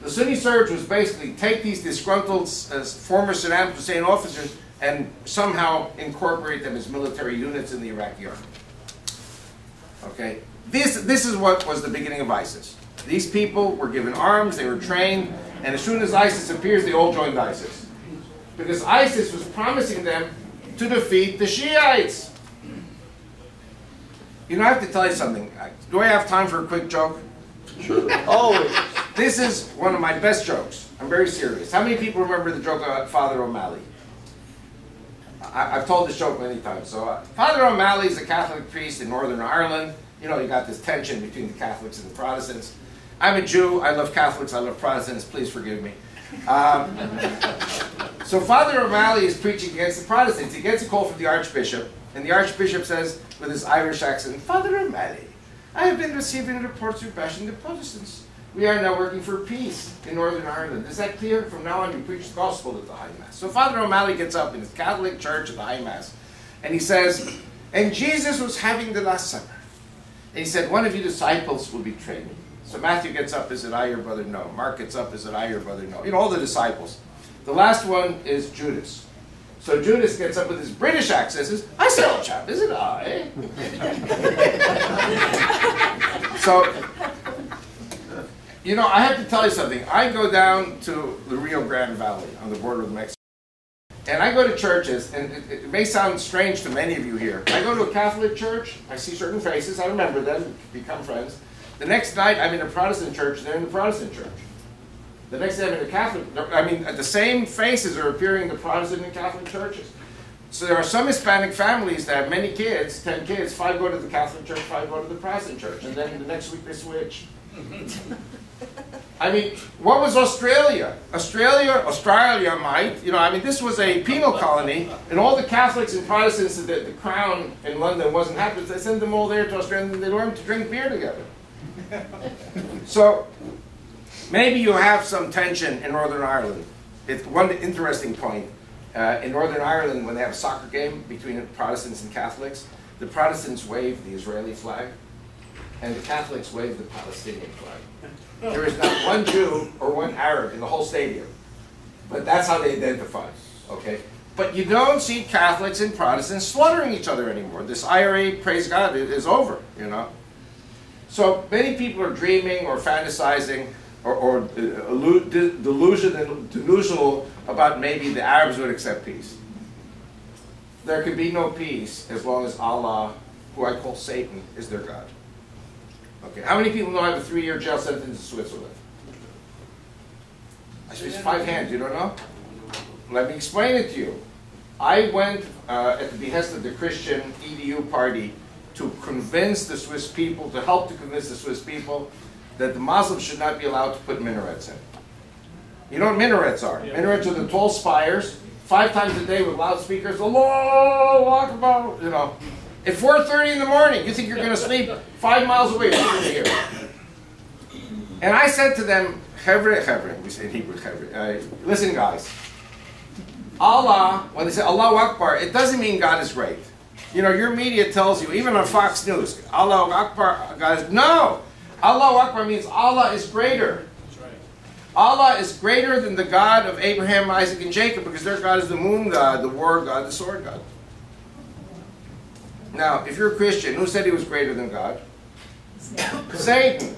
The Sunni Surge was basically take these disgruntled former Saddam Hussein officers and somehow incorporate them as military units in the Iraqi army. Okay? This is what was the beginning of ISIS. These people were given arms, they were trained, and as soon as ISIS appears, they all joined ISIS. Because ISIS was promising them to defeat the Shiites. You know, I have to tell you something. Do I have time for a quick joke? Sure. Always. This is one of my best jokes. I'm very serious. How many people remember the joke about Father O'Malley? I've told this joke many times. So Father O'Malley is a Catholic priest in Northern Ireland. You know, you got this tension between the Catholics and the Protestants. I'm a Jew. I love Catholics. I love Protestants. Please forgive me. So Father O'Malley is preaching against the Protestants. He gets a call from the Archbishop, and the Archbishop says, with his Irish accent, Father O'Malley, I have been receiving reports of bashing the Protestants. We are now working for peace in Northern Ireland. Is that clear? From now on, you preach the gospel at the High Mass. So Father O'Malley gets up in his Catholic church at the High Mass, and he says, and Jesus was having the Last Supper. And he said, one of you disciples will betray me. So Matthew gets up, is it I, your brother? No. Mark gets up, is it I, your brother? No. You know, all the disciples. The last one is Judas. So Judas gets up with his British accent and says, I say, old chap, is it I? So, you know, I have to tell you something. I go down to the Rio Grande Valley on the border with Mexico. And I go to churches, and it may sound strange to many of you here. I go to a Catholic church, I see certain faces, I remember them, become friends. The next night I'm in a Protestant church, they're in the Protestant church. The next day I'm in a Catholic, I mean, the same faces are appearing in the Protestant and Catholic churches. So there are some Hispanic families that have many kids, 10 kids, 5 go to the Catholic church, 5 go to the Protestant church, and then the next week they switch. I mean, what was Australia? Australia might, you know, I mean, this was a penal colony, and all the Catholics and Protestants that the Crown in London wasn't happy with, they sent them all there to Australia, and they learned to drink beer together. So, maybe you have some tension in Northern Ireland. It's one interesting point. In Northern Ireland, when they have a soccer game between Protestants and Catholics, the Protestants wave the Israeli flag, and the Catholics wave the Palestinian flag. There is not one Jew or one Arab in the whole stadium. But that's how they identify, okay? But you don't see Catholics and Protestants slaughtering each other anymore. This IRA, praise God, is over, you know? So many people are dreaming or fantasizing or delusional about maybe the Arabs would accept peace. There can be no peace as long as Allah, who I call Satan, is their God. Okay, how many people know I have a 3-year jail sentence in Switzerland? I said, it's 5 hands, you don't know? Let me explain it to you. I went at the behest of the Christian EDU party to convince the Swiss people, to help to convince the Swiss people that the Muslims should not be allowed to put minarets in. You know what minarets are? Yeah. Minarets are the tall spires, 5 times a day with loudspeakers, Allahu Akbar, you know. At 4:30 in the morning, you think you're going to sleep 5 miles away from here. And I said to them, Chevre, we say in Hebrew, Chevre, listen guys, Allah, when they say Allahu Akbar, it doesn't mean God is great. You know, your media tells you, even on Fox News, Allahu Akbar, guys, no! Allahu Akbar means Allah is greater. That's right. Allah is greater than the God of Abraham, Isaac, and Jacob because their God is the moon god, the war god, the sword god. Now, if you're a Christian, who said he was greater than God? Satan.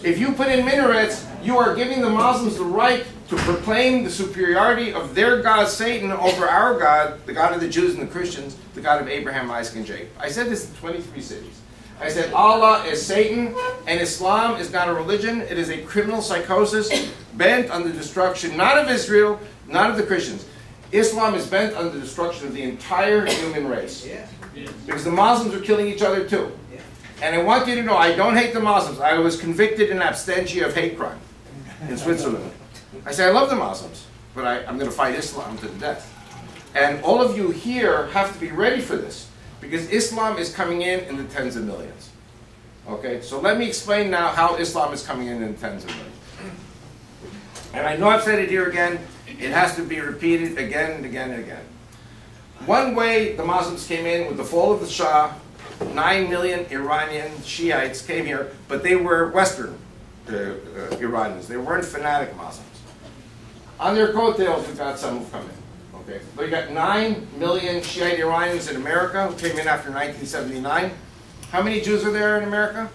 If you put in minarets, you are giving the Muslims the right to proclaim the superiority of their God, Satan, over our God, the God of the Jews and the Christians, the God of Abraham, Isaac, and Jacob. I said this in 23 cities. I said Allah is Satan, and Islam is not a religion. It is a criminal psychosis bent on the destruction, not of Israel, not of the Christians. Islam is bent on the destruction of the entire human race. Because the Muslims are killing each other too. And I want you to know, I don't hate the Muslims. I was convicted in absentia of hate crime in Switzerland. I say I love the Muslims, but I'm going to fight Islam to the death. And all of you here have to be ready for this, because Islam is coming in the tens of millions. Okay, so let me explain now how Islam is coming in the tens of millions. And I know I've said it here again. It has to be repeated again and again and again. One way the Muslims came in with the fall of the Shah, 9 million Iranian Shiites came here, but they were Western Iranians. They weren't fanatic Muslims. On their coattails, we've got some who've come in. Okay, but you got 9 million Shiite Iranians in America who came in after 1979. How many Jews are there in America?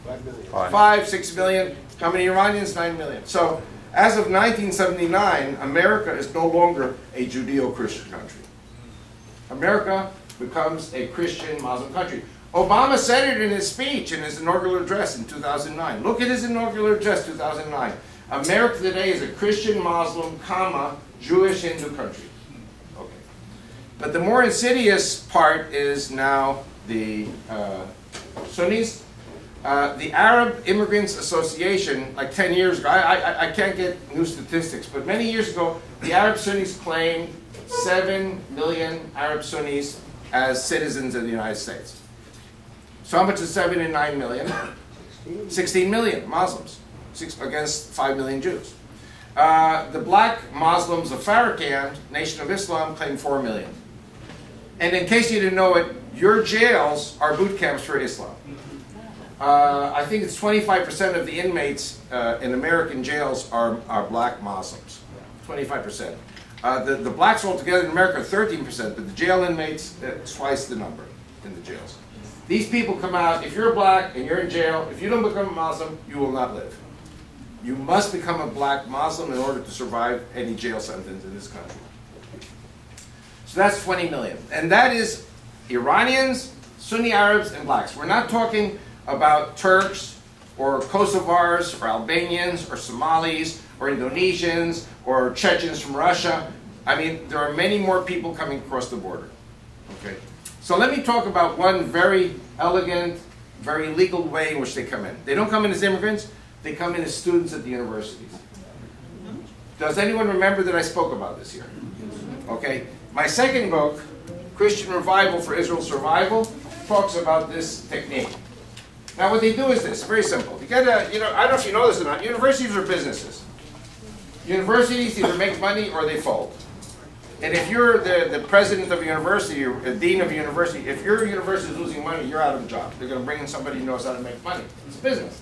5 million. 5, 6 million. How many Iranians? 9 million. So, as of 1979, America is no longer a Judeo-Christian country. America becomes a Christian Muslim country. Obama said it in his speech, in his inaugural address in 2009. Look at his inaugural address, 2009. America today is a Christian, Muslim, Jewish, Hindu country. Okay. But the more insidious part is now the Sunnis. The Arab Immigrants Association, like 10 years ago, I can't get new statistics, but many years ago, the Arab Sunnis claimed 7 million Arab Sunnis as citizens of the United States. So how much is 7 and 9 million? 16 million Muslims against 5 million Jews. The black Muslims of Farrakhan, Nation of Islam, claim 4 million. And in case you didn't know it, your jails are boot camps for Islam. I think it's 25% of the inmates in American jails are black Muslims. 25%. The blacks altogether in America are 13%, but the jail inmates, twice the number in the jails. These people come out, if you're black and you're in jail, if you don't become a Muslim, you will not live. You must become a black Muslim in order to survive any jail sentence in this country. So that's 20 million. And that is Iranians, Sunni Arabs, and blacks. We're not talking about Turks or Kosovars or Albanians or Somalis or Indonesians or Chechens from Russia. I mean, there are many more people coming across the border. Okay. So let me talk about one very elegant, very legal way in which they come in. They don't come in as immigrants, they come in as students at the universities. Does anyone remember that I spoke about this here? Okay. My second book, Christian Revival for Israel's Survival, talks about this technique. Now what they do is this, very simple. You get I don't know if you know this or not, universities are businesses. Universities either make money or they fold. And if you're the president of a university or a dean of a university, if your university is losing money, you're out of a job. They're going to bring in somebody who knows how to make money. It's a business.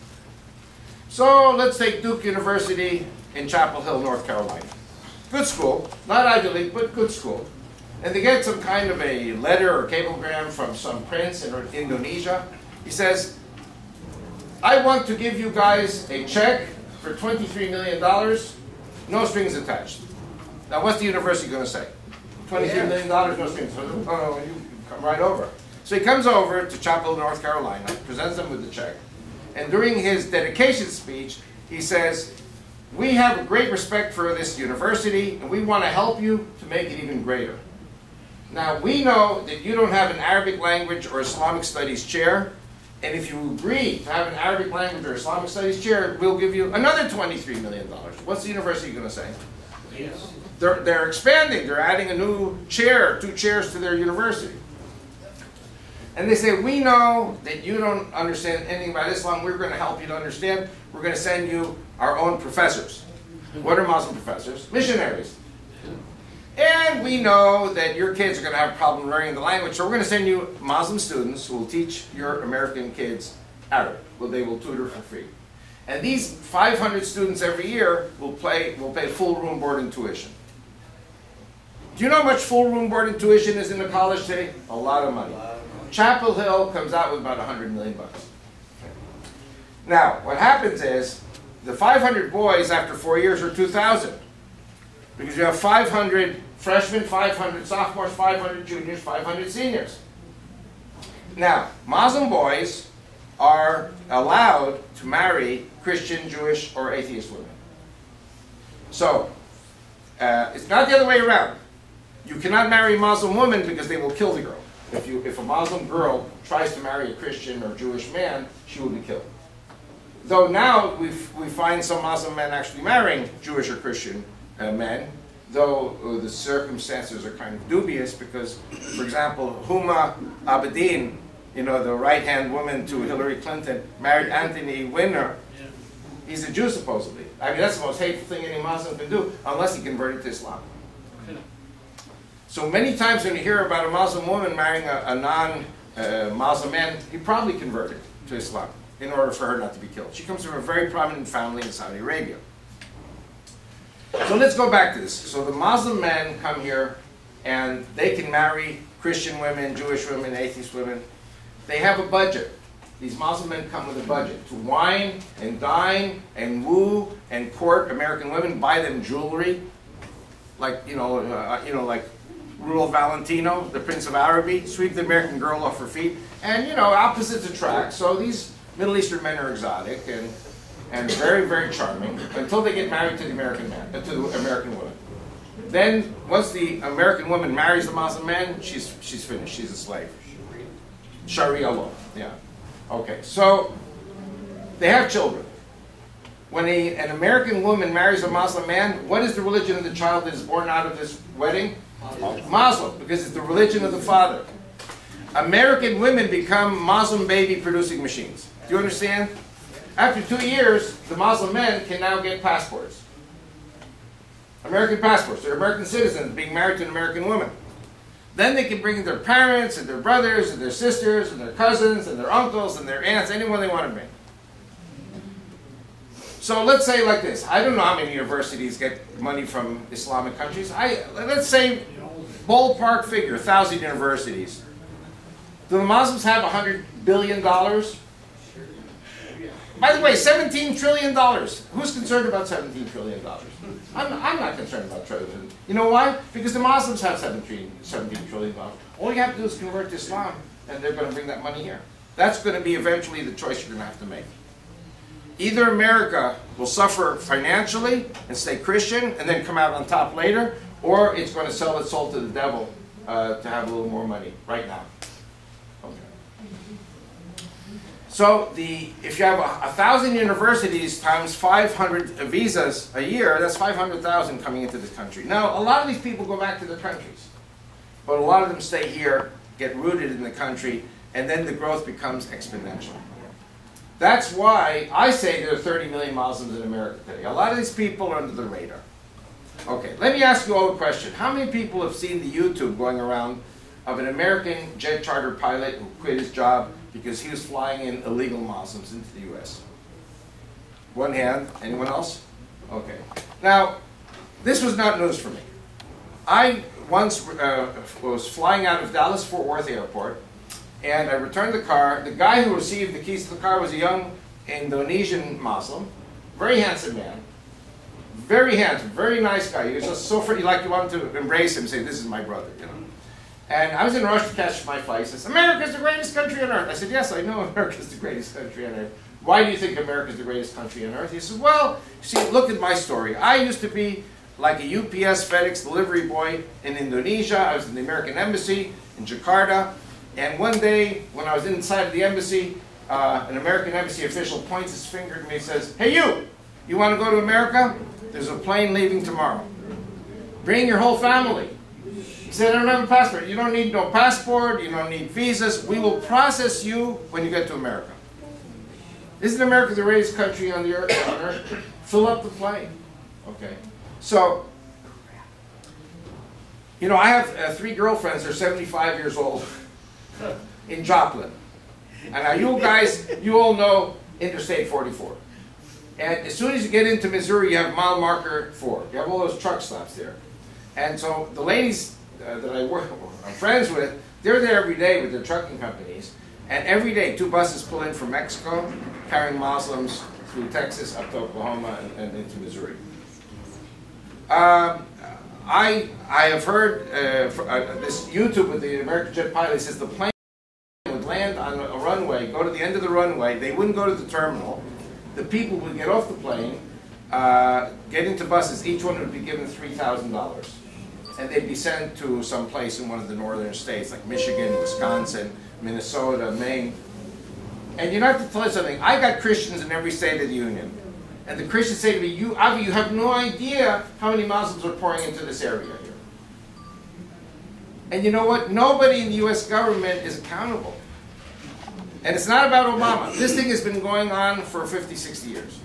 So let's take Duke University in Chapel Hill, North Carolina. Good school, not Ivy League, but good school. And they get some kind of a letter or cablegram from some prince in Indonesia. He says, I want to give you guys a check for $23 million, no strings attached. Now, what's the university going to say? $23 million, no strings. Oh, you come right over. So he comes over to Chapel, North Carolina, presents them with the check, and during his dedication speech, he says, we have a great respect for this university, and we want to help you to make it even greater. Now, we know that you don't have an Arabic language or Islamic studies chair, and if you agree to have an Arabic language or Islamic studies chair, we'll give you another $23 million. What's the university going to say? Yes. They're expanding. They're adding a new chair, 2 chairs to their university. And they say, we know that you don't understand anything about Islam. We're going to help you to understand. We're going to send you our own professors. What are Muslim professors? Missionaries. And we know that your kids are going to have a problem learning the language, so we're going to send you Muslim students who will teach your American kids Arabic. Well, they will tutor for free. And these 500 students every year will pay full room, board, and tuition. Do you know how much full room, board, and tuition is in the college today? A lot of money. Chapel Hill comes out with about $100 million. Now, what happens is, the 500 boys after 4 years are 2,000. Because you have 500 freshmen, 500 sophomores, 500 juniors, 500 seniors. Now, Muslim boys are allowed to marry Christian, Jewish, or atheist women. So, it's not the other way around. You cannot marry a Muslim woman because they will kill the girl. If a Muslim girl tries to marry a Christian or Jewish man, she will be killed. Though now we find some Muslim men actually marrying Jewish or Christian men, though the circumstances are kind of dubious because, for example, Huma Abedin, you know, the right-hand woman to Hillary Clinton, married Anthony Weiner. He's a Jew, supposedly. I mean, that's the most hateful thing any Muslim can do, unless he converted to Islam. So many times when you hear about a Muslim woman marrying a non-Muslim man, he probably converted to Islam in order for her not to be killed. She comes from a very prominent family in Saudi Arabia. So let's go back to this. So the Muslim men come here and they can marry Christian women, Jewish women, atheist women. They have a budget. These Muslim men come with a budget to wine and dine and woo and court American women, buy them jewelry, like like Rule Valentino, the Prince of Araby, sweep the American girl off her feet, and opposites attract. So these Middle Eastern men are exotic and very, very charming until they get married to the American man, to the American woman. Then once the American woman marries the Muslim man, she's finished. She's a slave. Sharia law. Yeah. Okay. So they have children. When an American woman marries a Muslim man, what is the religion of the child that is born out of this wedding? Muslim, because it's the religion of the father. American women become Muslim baby producing machines. Do you understand? After 2 years, the Muslim men can now get passports. American passports. They're American citizens being married to an American woman. Then they can bring their parents and their brothers and their sisters and their cousins and their uncles and their aunts, anyone they want to bring. So let's say like this. I don't know how many universities get money from Islamic countries. Let's say, ballpark figure, 1,000 universities. Do the Muslims have $100 billion? By the way, $17 trillion. Who's concerned about $17 trillion? I'm not concerned about trillion. You know why? Because the Muslims have $17 trillion. All you have to do is convert to Islam, and they're going to bring that money here. That's going to be eventually the choice you're going to have to make. Either America will suffer financially and stay Christian and then come out on top later, or it's going to sell its soul to the devil to have a little more money right now. Okay. So if you have 1,000 universities times 500 visas a year, that's 500,000 coming into this country. Now, a lot of these people go back to their countries, but a lot of them stay here, get rooted in the country, and then the growth becomes exponential. That's why I say there are 30 million Muslims in America today. A lot of these people are under the radar. Okay, let me ask you all a question. How many people have seen the YouTube going around of an American jet charter pilot who quit his job because he was flying in illegal Muslims into the U.S.? One hand. Anyone else? Okay. Now, this was not news for me. I once was flying out of Dallas-Fort Worth Airport, and I returned the car. The guy who received the keys to the car was a young Indonesian Muslim, very handsome man, very handsome, very nice guy. He was just so pretty, like you wanted to embrace him, say, "This is my brother," you know. And I was in a rush to catch my flight. He says, "America's the greatest country on earth." I said, "Yes, I know America's the greatest country on earth. Why do you think America's the greatest country on earth?" He says, "Well, see, look at my story. I used to be like a UPS FedEx delivery boy in Indonesia. I was in the American Embassy in Jakarta. And one day, when I was inside of the embassy, an American embassy official points his finger at me and says, 'Hey, you want to go to America? There's a plane leaving tomorrow. Bring your whole family.' He said, 'I don't have a passport.' 'You don't need no passport. You don't need visas. We will process you when you get to America.' Isn't America the greatest country on the earth? Fill up the plane." Okay. So, I have 3 girlfriends. They're 75 years old. In Joplin. And now you guys, you all know Interstate 44. And as soon as you get into Missouri, you have mile marker 4. You have all those truck stops there. And so the ladies that I'm friends with, they're there every day with their trucking companies. And every day, 2 buses pull in from Mexico, carrying Muslims through Texas up to Oklahoma and into Missouri. I have heard this YouTube with the American jet pilot. He says the plane would land on a runway, go to the end of the runway. They wouldn't go to the terminal. The people would get off the plane, get into buses. Each one would be given $3,000. And they'd be sent to some place in one of the northern states, like Michigan, Wisconsin, Minnesota, Maine. And you know, I have to tell you something. I got Christians in every state of the Union. And the Christians say to me, Avi, you have no idea how many Muslims are pouring into this area here. And you know what? Nobody in the U.S. government is accountable. And it's not about Obama. This thing has been going on for 50, 60 years.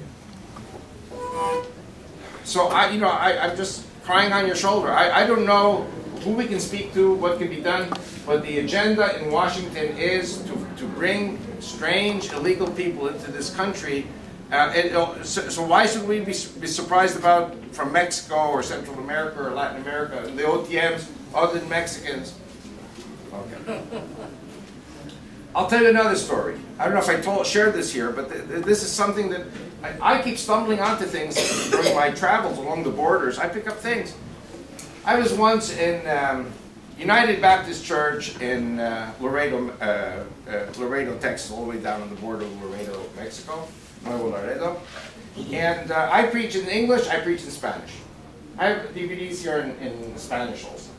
So, I'm just crying on your shoulder. I don't know who we can speak to, what can be done, but the agenda in Washington is to bring strange, illegal people into this country. So why should we be surprised about from Mexico or Central America or Latin America, and the OTMs, other than Mexicans? Okay. I'll tell you another story. I don't know if I shared this here, but this is something that I keep stumbling onto things during my travels along the borders. I pick up things. I was once in United Baptist Church in Laredo, Texas, all the way down on the border of Laredo, Mexico, Nuevo Laredo. And I preach in English, I preach in Spanish. I have DVDs here in Spanish also.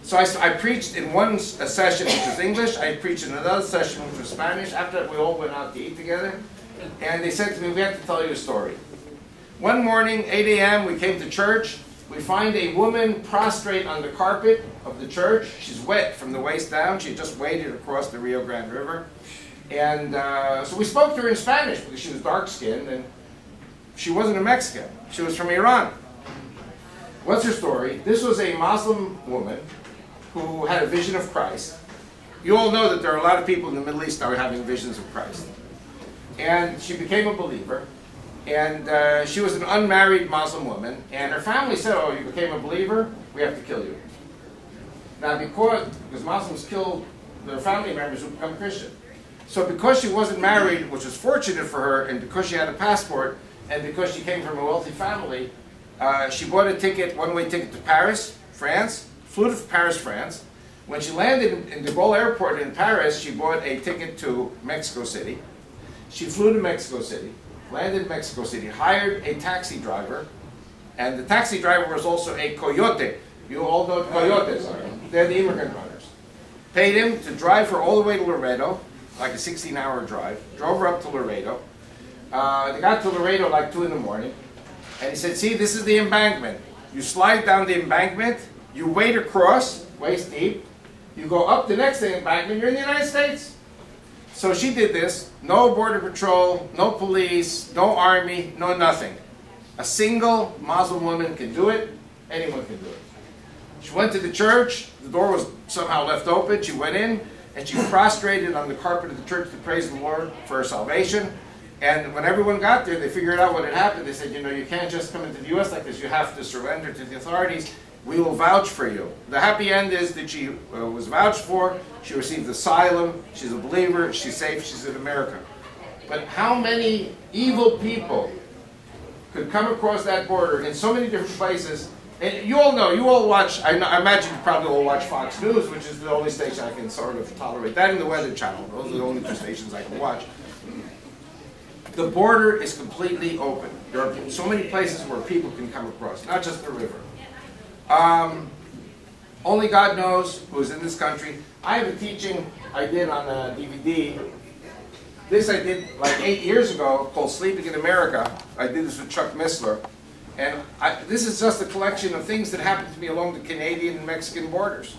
So I preached in one session which was English, I preached in another session which was Spanish. After that we all went out to eat together. And they said to me, we have to tell you a story. One morning, 8 a.m., we came to church. We find a woman prostrate on the carpet of the church. She's wet from the waist down. She had just waded across the Rio Grande River. And so we spoke to her in Spanish because she was dark-skinned and she wasn't a Mexican. She was from Iran. What's her story? This was a Muslim woman who had a vision of Christ. You all know that there are a lot of people in the Middle East that are having visions of Christ. And she became a believer. And she was an unmarried Muslim woman. And her family said, oh, you became a believer? We have to kill you. Now, because Muslims kill their family members who become Christian. So because she wasn't married, which was fortunate for her, and because she had a passport, and because she came from a wealthy family, she bought a ticket, one-way ticket to Paris, France, flew to Paris, France. When she landed in de Gaulle Airport in Paris, she bought a ticket to Mexico City. She flew to Mexico City, landed in Mexico City, hired a taxi driver, and the taxi driver was also a coyote. You all know what coyotes are. They're the immigrant runners. Paid him to drive her all the way to Laredo, like a 16-hour drive, drove her up to Laredo. They got to Laredo like 2 in the morning, and he said, see, this is the embankment. You slide down the embankment, you wade across, waist deep, you go up the next embankment, you're in the United States. So she did this, no border patrol, no police, no army, no nothing. A single Muslim woman can do it, anyone can do it. She went to the church, the door was somehow left open, she went in, and she prostrated on the carpet of the church to praise the Lord for her salvation. And when everyone got there, they figured out what had happened. They said, you know, you can't just come into the U.S. like this, you have to surrender to the authorities. We will vouch for you. The happy end is that she was vouched for, she received asylum, she's a believer, she's safe, she's in America. But how many evil people could come across that border in so many different places? And you all know, you all watch, I imagine you probably all watch Fox News, which is the only station I can sort of tolerate. That and the Weather Channel, those are the only 2 stations I can watch. The border is completely open. There are so many places where people can come across, not just the river. Only God knows who's in this country. I have a teaching I did on a DVD. This I did like 8 years ago called Sleeping in America. I did this with Chuck Missler. And this is just a collection of things that happened to me along the Canadian and Mexican borders.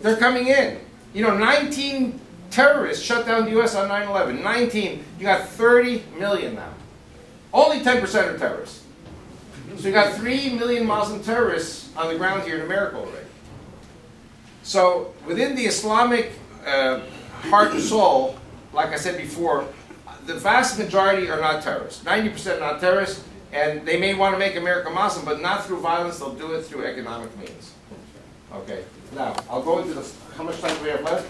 They're coming in. You know, 19 terrorists shut down the U.S. on 9/11. 19. You got 30 million now. Only 10% are terrorists. So you got 3 million Muslim terrorists on the ground here in America already. So within the Islamic heart and soul, like I said before, the vast majority are not terrorists. 90% not terrorists, and they may want to make America Muslim, but not through violence. They'll do it through economic means. Okay. Now I'll go into this. How much time do we have left?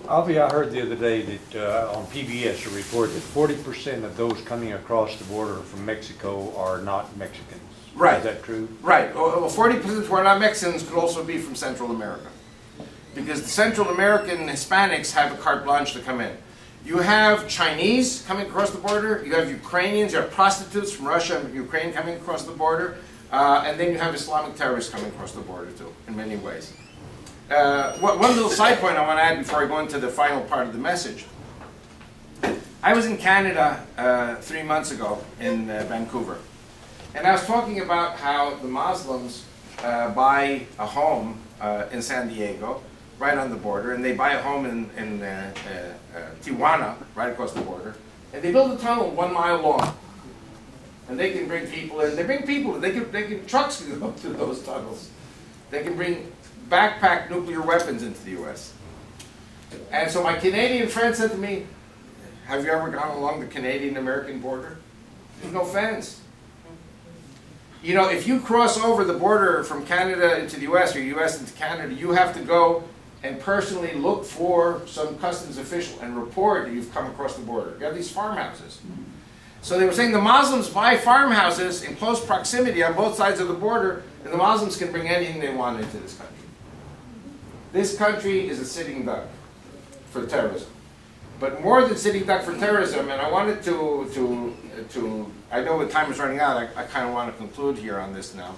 Avi, I heard the other day that on PBS a report that 40% of those coming across the border from Mexico are not Mexicans. Right. Is that true? Right. Well, 40% who are not Mexicans could also be from Central America, because the Central American Hispanics have a carte blanche to come in. You have Chinese coming across the border. You have Ukrainians. You have prostitutes from Russia and Ukraine coming across the border, and then you have Islamic terrorists coming across the border too, in many ways. One little side point I want to add before I go into the final part of the message. I was in Canada 3 months ago in Vancouver, and I was talking about how the Muslims buy a home in San Diego, right on the border, and they buy a home in Tijuana, right across the border, and they build a tunnel 1 mile long, and they can bring people in. They bring people. Trucks can go up to those tunnels. They can bring backpack nuclear weapons into the U.S. And so my Canadian friend said to me, "Have you ever gone along the Canadian-American border? There's no fence. You know, if you cross over the border from Canada into the U.S. or U.S. into Canada, you have to go and personally look for some customs official and report that you've come across the border. You have these farmhouses." So they were saying the Muslims buy farmhouses in close proximity on both sides of the border, and the Muslims can bring anything they want into this country. This country is a sitting duck for terrorism. But more than sitting duck for terrorism, and I wanted to I know the time is running out, I kind of want to conclude here on this now.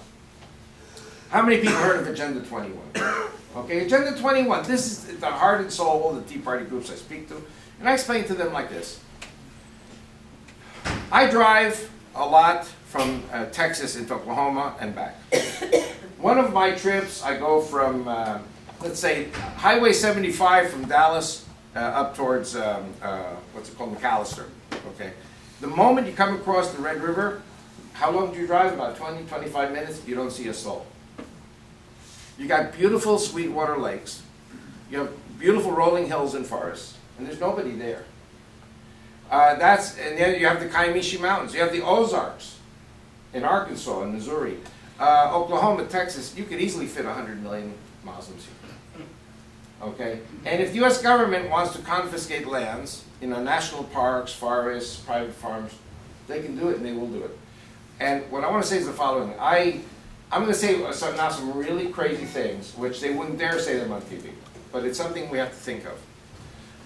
How many people heard of Agenda 21? Okay, Agenda 21, this is the heart and soul of the Tea Party groups I speak to, and I explain to them like this. I drive a lot from Texas into Oklahoma and back. One of my trips, I go from, let's say, Highway 75 from Dallas up towards, what's it called, McAllister, okay? The moment you come across the Red River, how long do you drive? About 20, 25 minutes, you don't see a soul. You got beautiful Sweetwater lakes, you have beautiful rolling hills and forests, and there's nobody there. And then you have the Kiamishi Mountains, you have the Ozarks in Arkansas and Missouri, Oklahoma, Texas. You could easily fit 100 million Muslims here. Okay? And if the U.S. government wants to confiscate lands, national parks, forests, private farms, they can do it and they will do it. And what I want to say is the following. I'm going to say now some really crazy things, which they wouldn't dare say them on TV, but it's something we have to think of.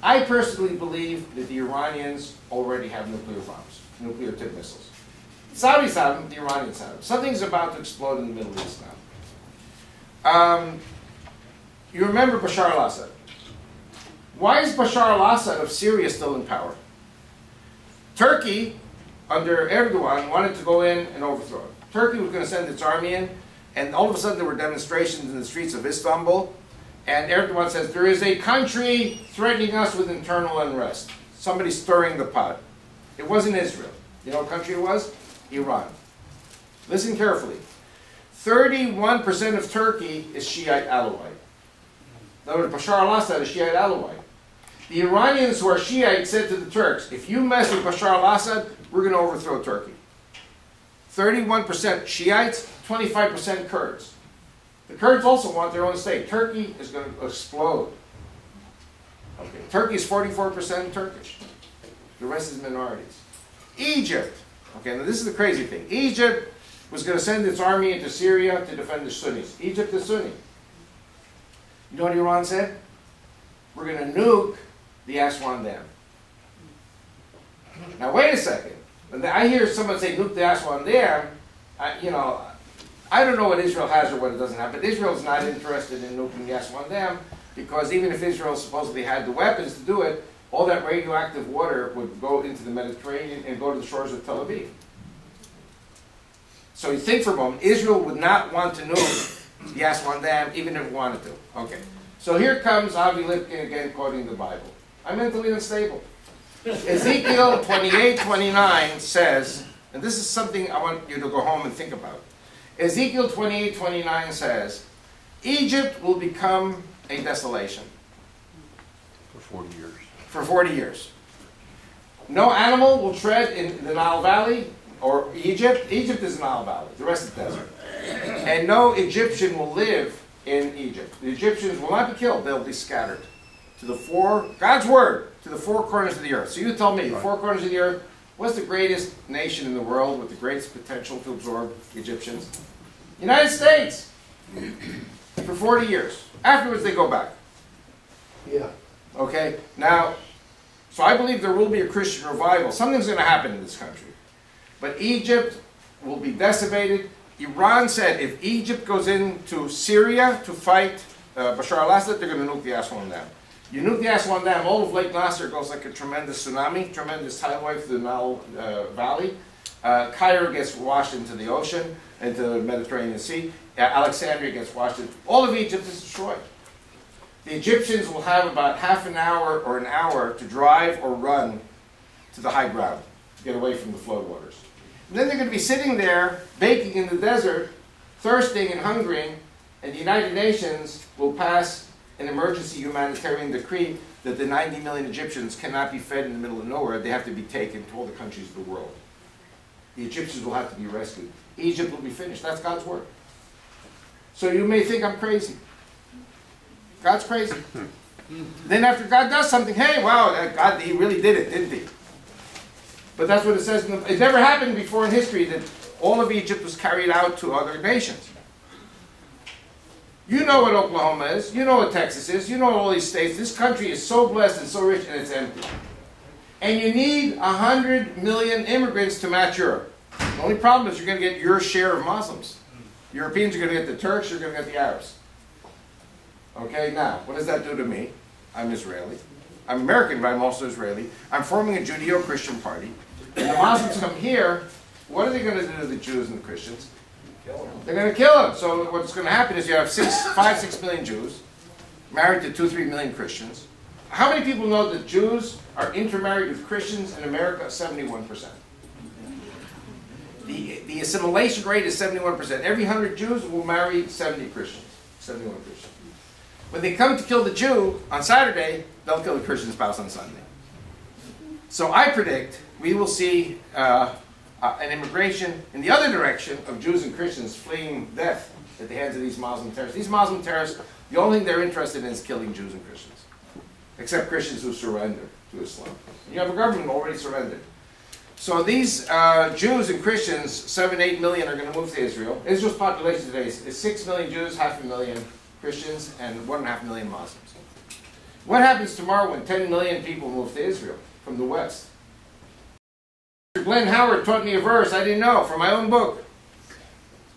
I personally believe that the Iranians already have nuclear bombs, nuclear tipped missiles. The Saudis have them, the Iranians have them. Something's about to explode in the Middle East now. You remember Bashar al-Assad. Why is Bashar al-Assad of Syria still in power? Turkey, under Erdogan, wanted to go in and overthrow it. Turkey was going to send its army in, and all of a sudden there were demonstrations in the streets of Istanbul, and Erdogan says, there is a country threatening us with internal unrest. Somebody's stirring the pot. It wasn't Israel. You know what country it was? Iran. Listen carefully. 31% of Turkey is Shiite Alawite. In other words, Bashar al-Assad is Shiite Alawite. The Iranians who are Shiite said to the Turks, if you mess with Bashar al-Assad, we're going to overthrow Turkey. 31% Shiites, 25% Kurds. The Kurds also want their own state. Turkey is going to explode. Okay. Turkey is 44% Turkish. The rest is minorities. Egypt. Okay, now this is the crazy thing. Egypt was going to send its army into Syria to defend the Sunnis. Egypt is Sunni. You know what Iran said? We're going to nuke the Aswan Dam. Now wait a second. When I hear someone say nuke the Aswan Dam, I don't know what Israel has or what it doesn't have, but Israel's not interested in nuking the Aswan Dam because even if Israel supposedly had the weapons to do it, all that radioactive water would go into the Mediterranean and go to the shores of Tel Aviv. So you think for a moment, Israel would not want to nuke the Aswan Dam even if it wanted to. Okay. So here comes Avi Lipkin again quoting the Bible. I'm mentally unstable. Ezekiel 28:29 says, and this is something I want you to go home and think about. Ezekiel 28:29 says, Egypt will become a desolation. For 40 years. For 40 years. No animal will tread in the Nile Valley or Egypt. Egypt is the Nile Valley. The rest is desert. And no Egyptian will live in Egypt. The Egyptians will not be killed. They'll be scattered to the God's word, to the four corners of the earth. So you tell me, the four corners of the earth, what's the greatest nation in the world with the greatest potential to absorb Egyptians? United States. For 40 years. Afterwards, they go back. Yeah. Okay? Now, so I believe there will be a Christian revival. Something's going to happen in this country. But Egypt will be decimated. Iran said if Egypt goes into Syria to fight Bashar al-Assad, they're going to nuke the Aswan Dam. You nuke the Aswan Dam, all of Lake Nasser goes like a tremendous tsunami, tremendous tidal wave through the Nile Valley. Cairo gets washed into the ocean, into the Mediterranean Sea. Alexandria gets washed in. All of Egypt is destroyed. The Egyptians will have about half an hour or an hour to drive or run to the high ground, to get away from the floodwaters. And then they're going to be sitting there, baking in the desert, thirsting and hungering, and the United Nations will pass an emergency humanitarian decree that the 90 million Egyptians cannot be fed in the middle of nowhere. They have to be taken to all the countries of the world. The Egyptians will have to be rescued. Egypt will be finished. That's God's word. So you may think I'm crazy. God's crazy. Then after God does something, hey, wow, God, he really did it, didn't he? But that's what it says. It never happened before in history that all of Egypt was carried out to other nations. You know what Oklahoma is. You know what Texas is. You know all these states. This country is so blessed and so rich, and it's empty. And you need 100 million immigrants to match Europe. The only problem is you're going to get your share of Muslims. Europeans are going to get the Turks. You're going to get the Arabs. Okay, now, what does that do to me? I'm Israeli. I'm American, but I'm also Israeli. I'm forming a Judeo-Christian party. And the Muslims come here. What are they going to do to the Jews and the Christians? They're going to kill them. So what's going to happen is you have 5-6 million Jews married to 2-3 million Christians. How many people know that Jews are intermarried with Christians in America? 71%. The assimilation rate is 71%. Every 100 Jews will marry 70 Christians. 71 Christians. When they come to kill the Jew on Saturday, they'll kill the Christian spouse on Sunday. So I predict we will see an immigration in the other direction of Jews and Christians fleeing death at the hands of these Muslim terrorists. These Muslim terrorists, the only thing they're interested in is killing Jews and Christians, except Christians who surrender to Islam. You have a government already surrendered. So these Jews and Christians, 7-8 million, are going to move to Israel. Israel's population today is 6 million Jews, 500,000 Christians, and 1.5 million Muslims. What happens tomorrow when 10 million people move to Israel from the West? Glenn Howard taught me a verse I didn't know from my own book.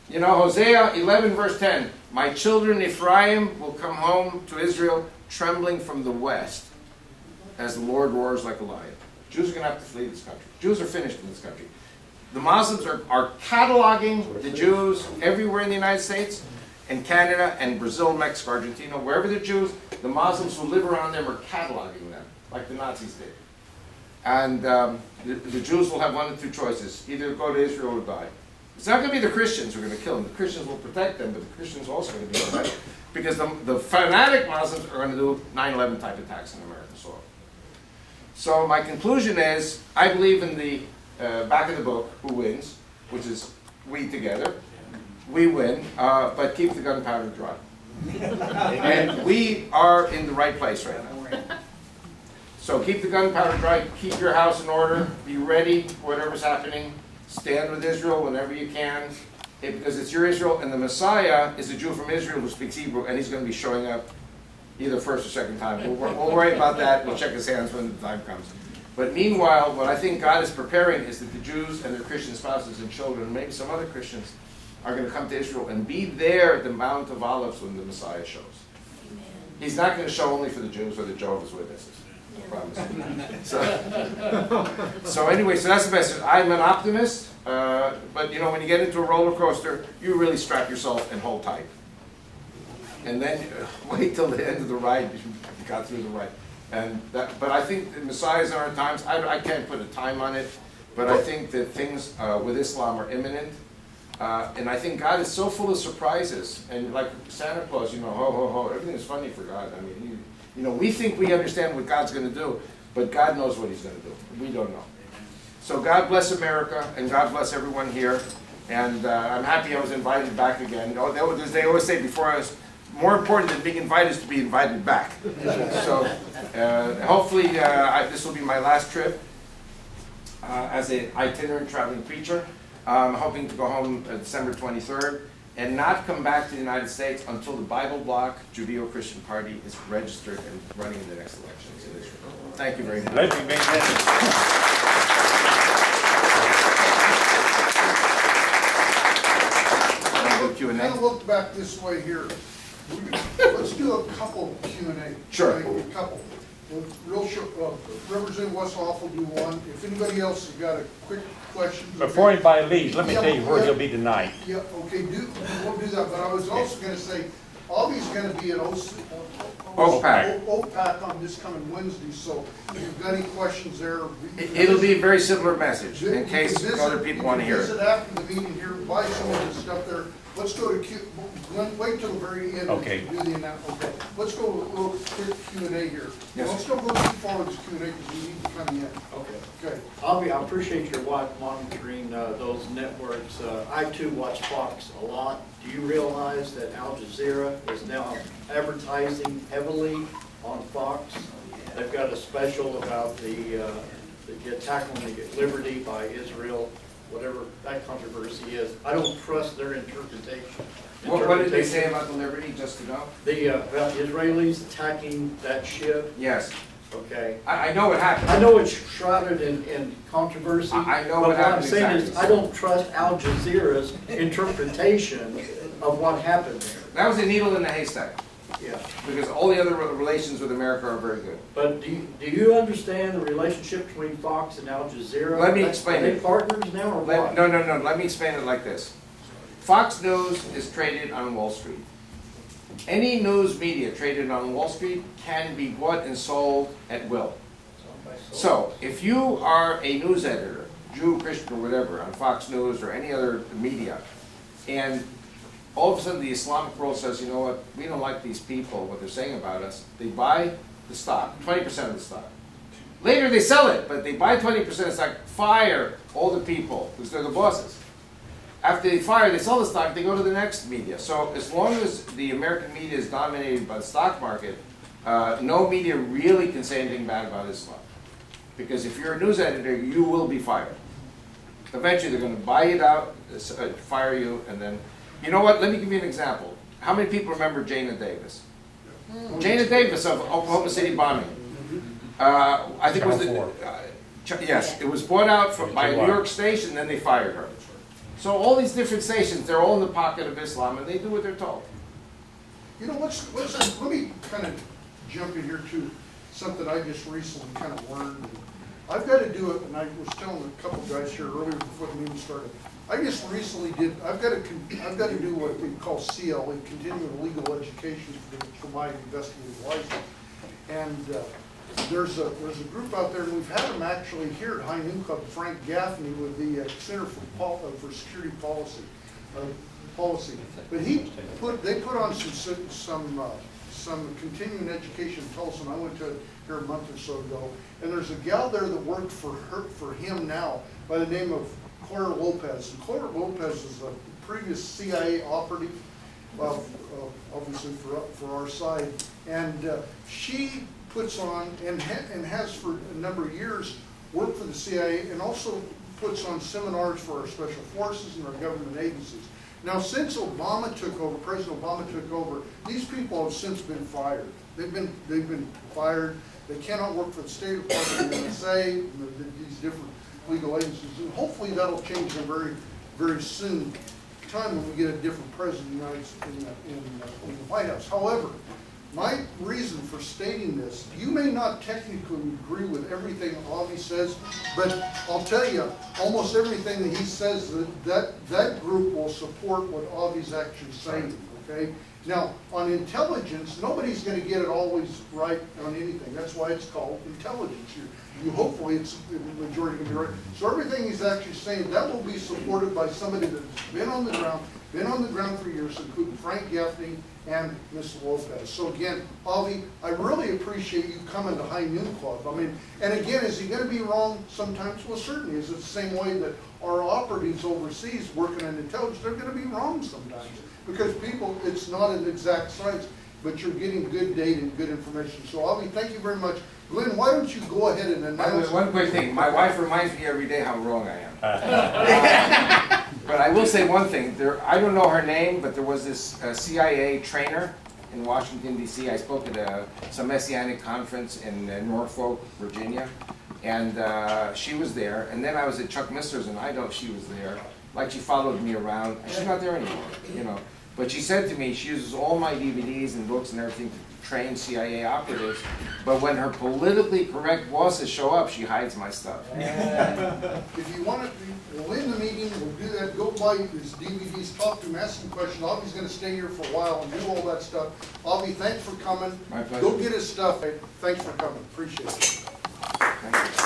You know, Hosea 11 verse 10. My children Ephraim will come home to Israel trembling from the west as the Lord roars like a lion. Jews are going to have to flee this country. Jews are finished in this country. The Muslims are cataloging the Jews everywhere in the United States and Canada and Brazil, Mexico, Argentina, wherever the Jews, the Muslims who live around them are cataloging them like the Nazis did. And the Jews will have one of two choices, either go to Israel or die. It's not going to be the Christians who are going to kill them. The Christians will protect them, but the Christians are also going to be protected. Because the fanatic Muslims are going to do 9/11 type attacks on American soil. So my conclusion is, I believe in the back of the book, who wins, which is we together. We win, but keep the gunpowder dry. And we are in the right place right now. So keep the gunpowder dry, keep your house in order, be ready for whatever's happening, stand with Israel whenever you can, because it's your Israel, and the Messiah is a Jew from Israel who speaks Hebrew, and he's going to be showing up either first or second time. We'll worry about that, we'll check his hands when the time comes. But meanwhile, what I think God is preparing is that the Jews and their Christian spouses and children, and maybe some other Christians, are going to come to Israel and be there at the Mount of Olives when the Messiah shows. Amen. He's not going to show only for the Jews or the Jehovah's Witnesses. I promise. So anyway, so that's the message. I'm an optimist, but you know, when you get into a roller coaster, you really strap yourself and hold tight. And then wait till the end of the ride, you got through the ride. But I think the Messiah's in our times. I can't put a time on it, but I think that things with Islam are imminent. And I think God is so full of surprises. And like Santa Claus, you know, ho, ho, ho, everything is funny for God. I mean, you know, we think we understand what God's going to do. But God knows what he's going to do. We don't know. So God bless America, and God bless everyone here. And I'm happy I was invited back again. You know, they always say before I was, more important than being invited is to be invited back. So hopefully this will be my last trip as an itinerant traveling preacher. I'm hoping to go home December 23rd and not come back to the United States until the Bible Bloc Judeo-Christian Party is registered and running in the next elections in Israel. Thank you very much. Let me make Kind of look back this way here. Let's do a couple Q&A. Sure. Okay, a couple. Real short. Representative Westhoff will do one. If anybody else has got a quick question. Before anybody leaves, let me tell you where he'll be tonight. Yeah, okay, we'll do that. But I was also going to say, Avi's going to be at OPAC on this coming Wednesday, so if you've got any questions there. It'll be a very similar message in case other people want to hear it. Visit after the meeting here, buy some of the stuff there. Let's go to wait till the very end. Okay. To do the announcement. Okay. Let's go a little quick Q&A here. Yes. Let's go too far with Q&A because we need to come in. Okay. Okay. Avi, I appreciate your wife monitoring those networks. I too watch Fox a lot. Do you realize that Al Jazeera is now advertising heavily on Fox? They've got a special about the attack on the liberty by Israel, whatever that controversy is. I don't trust their interpretation. What did they say about the Liberty, just to know? About the Israelis attacking that ship. Yes. Okay. I know what happened. I know it's shrouded in controversy. I know but what happened I'm saying exactly. is I don't trust Al Jazeera's interpretation of what happened there. That was a needle in the haystack. Yeah. Because all the other relations with America are very good. But do you understand the relationship between Fox and Al Jazeera? Let me explain Are they it. partners now or what? No. Let me explain it like this. Fox News is traded on Wall Street. Any news media traded on Wall Street can be bought and sold at will. So, if you are a news editor, Jew, Christian, or whatever, on Fox News or any other media, and all of a sudden the Islamic world says, you know what, we don't like these people, what they're saying about us, they buy the stock, 20% of the stock. Later they sell it, but they buy 20% of the stock, fire all the people, because they're the bosses. After they fire, they sell the stock, they go to the next media. So as long as the American media is dominated by the stock market, no media really can say anything bad about Islam. Because if you're a news editor, you will be fired. Eventually they're going to buy it out, fire you, and then... You know what, let me give you an example. How many people remember Jana Davis? Jana Davis of Oklahoma City bombing. I think it was the... yes, it was bought out by a New York station, then they fired her. So all these different stations, they're all in the pocket of Islam, and they do what they're told. You know, let me kind of jump in here to something I just recently kind of learned. I've got to do it, and I was telling a couple guys here earlier before the meeting started. I just recently did. I've got to do what we call CLE, continuing legal education, for my investigative license. And there's a group out there, and we've had them actually here at High Noon Club. Frank Gaffney with the Center for Security Policy. But they put on some continuing education in Tulsa, and I went to it here a month or so ago. And there's a gal there that worked for him now by the name of Claire Lopez. And Claire Lopez is a previous CIA operative, obviously for our side, and she puts on and has for a number of years worked for the CIA and also puts on seminars for our special forces and our government agencies. Now, since Obama took over, President Obama took over, these people have since been fired. They've been fired. They cannot work for the State Department, the NSA, these different legal agencies, and hopefully that'll change in a very, very soon time when we get a different president in the White House. However, my reason for stating this, you may not technically agree with everything Avi says, but I'll tell you, almost everything that he says, that group will support what Avi's actually saying, okay? Now, on intelligence, nobody's going to get it always right on anything. That's why it's called intelligence. You hopefully it's the majority going to be right. So everything he's actually saying, that will be supported by somebody that's been on the ground, been on the ground for years, including Frank Gaffney and Ms. Lopez. So again, Avi, I really appreciate you coming to High Noon Club. I mean, and again, is he gonna be wrong sometimes? Well, certainly, is it the same way that our operatives overseas working in intelligence, they're gonna be wrong sometimes. Because people, it's not an exact science, but you're getting good data and good information. So Avi, thank you very much. Glenn, why don't you go ahead and By the way, announce? one quick thing, my wife reminds me every day how wrong I am. But I will say one thing, I don't know her name, but there was this CIA trainer in Washington DC. I spoke at some Messianic conference in Norfolk, Virginia, and she was there. And then I was at Chuck Missler's, and I know she was there. Like, she followed me around. She's not there anymore, you know. But she said to me, she uses all my DVDs and books and everything to train CIA operatives, but when her politically correct bosses show up, she hides my stuff. If you want to, we'll end the meeting, we'll do that, go buy his DVDs, talk to him, ask him questions. Avi's going to stay here for a while and do all that stuff. Avi, thanks for coming. My pleasure. Go get his stuff. Thanks for coming, appreciate it. Thank you.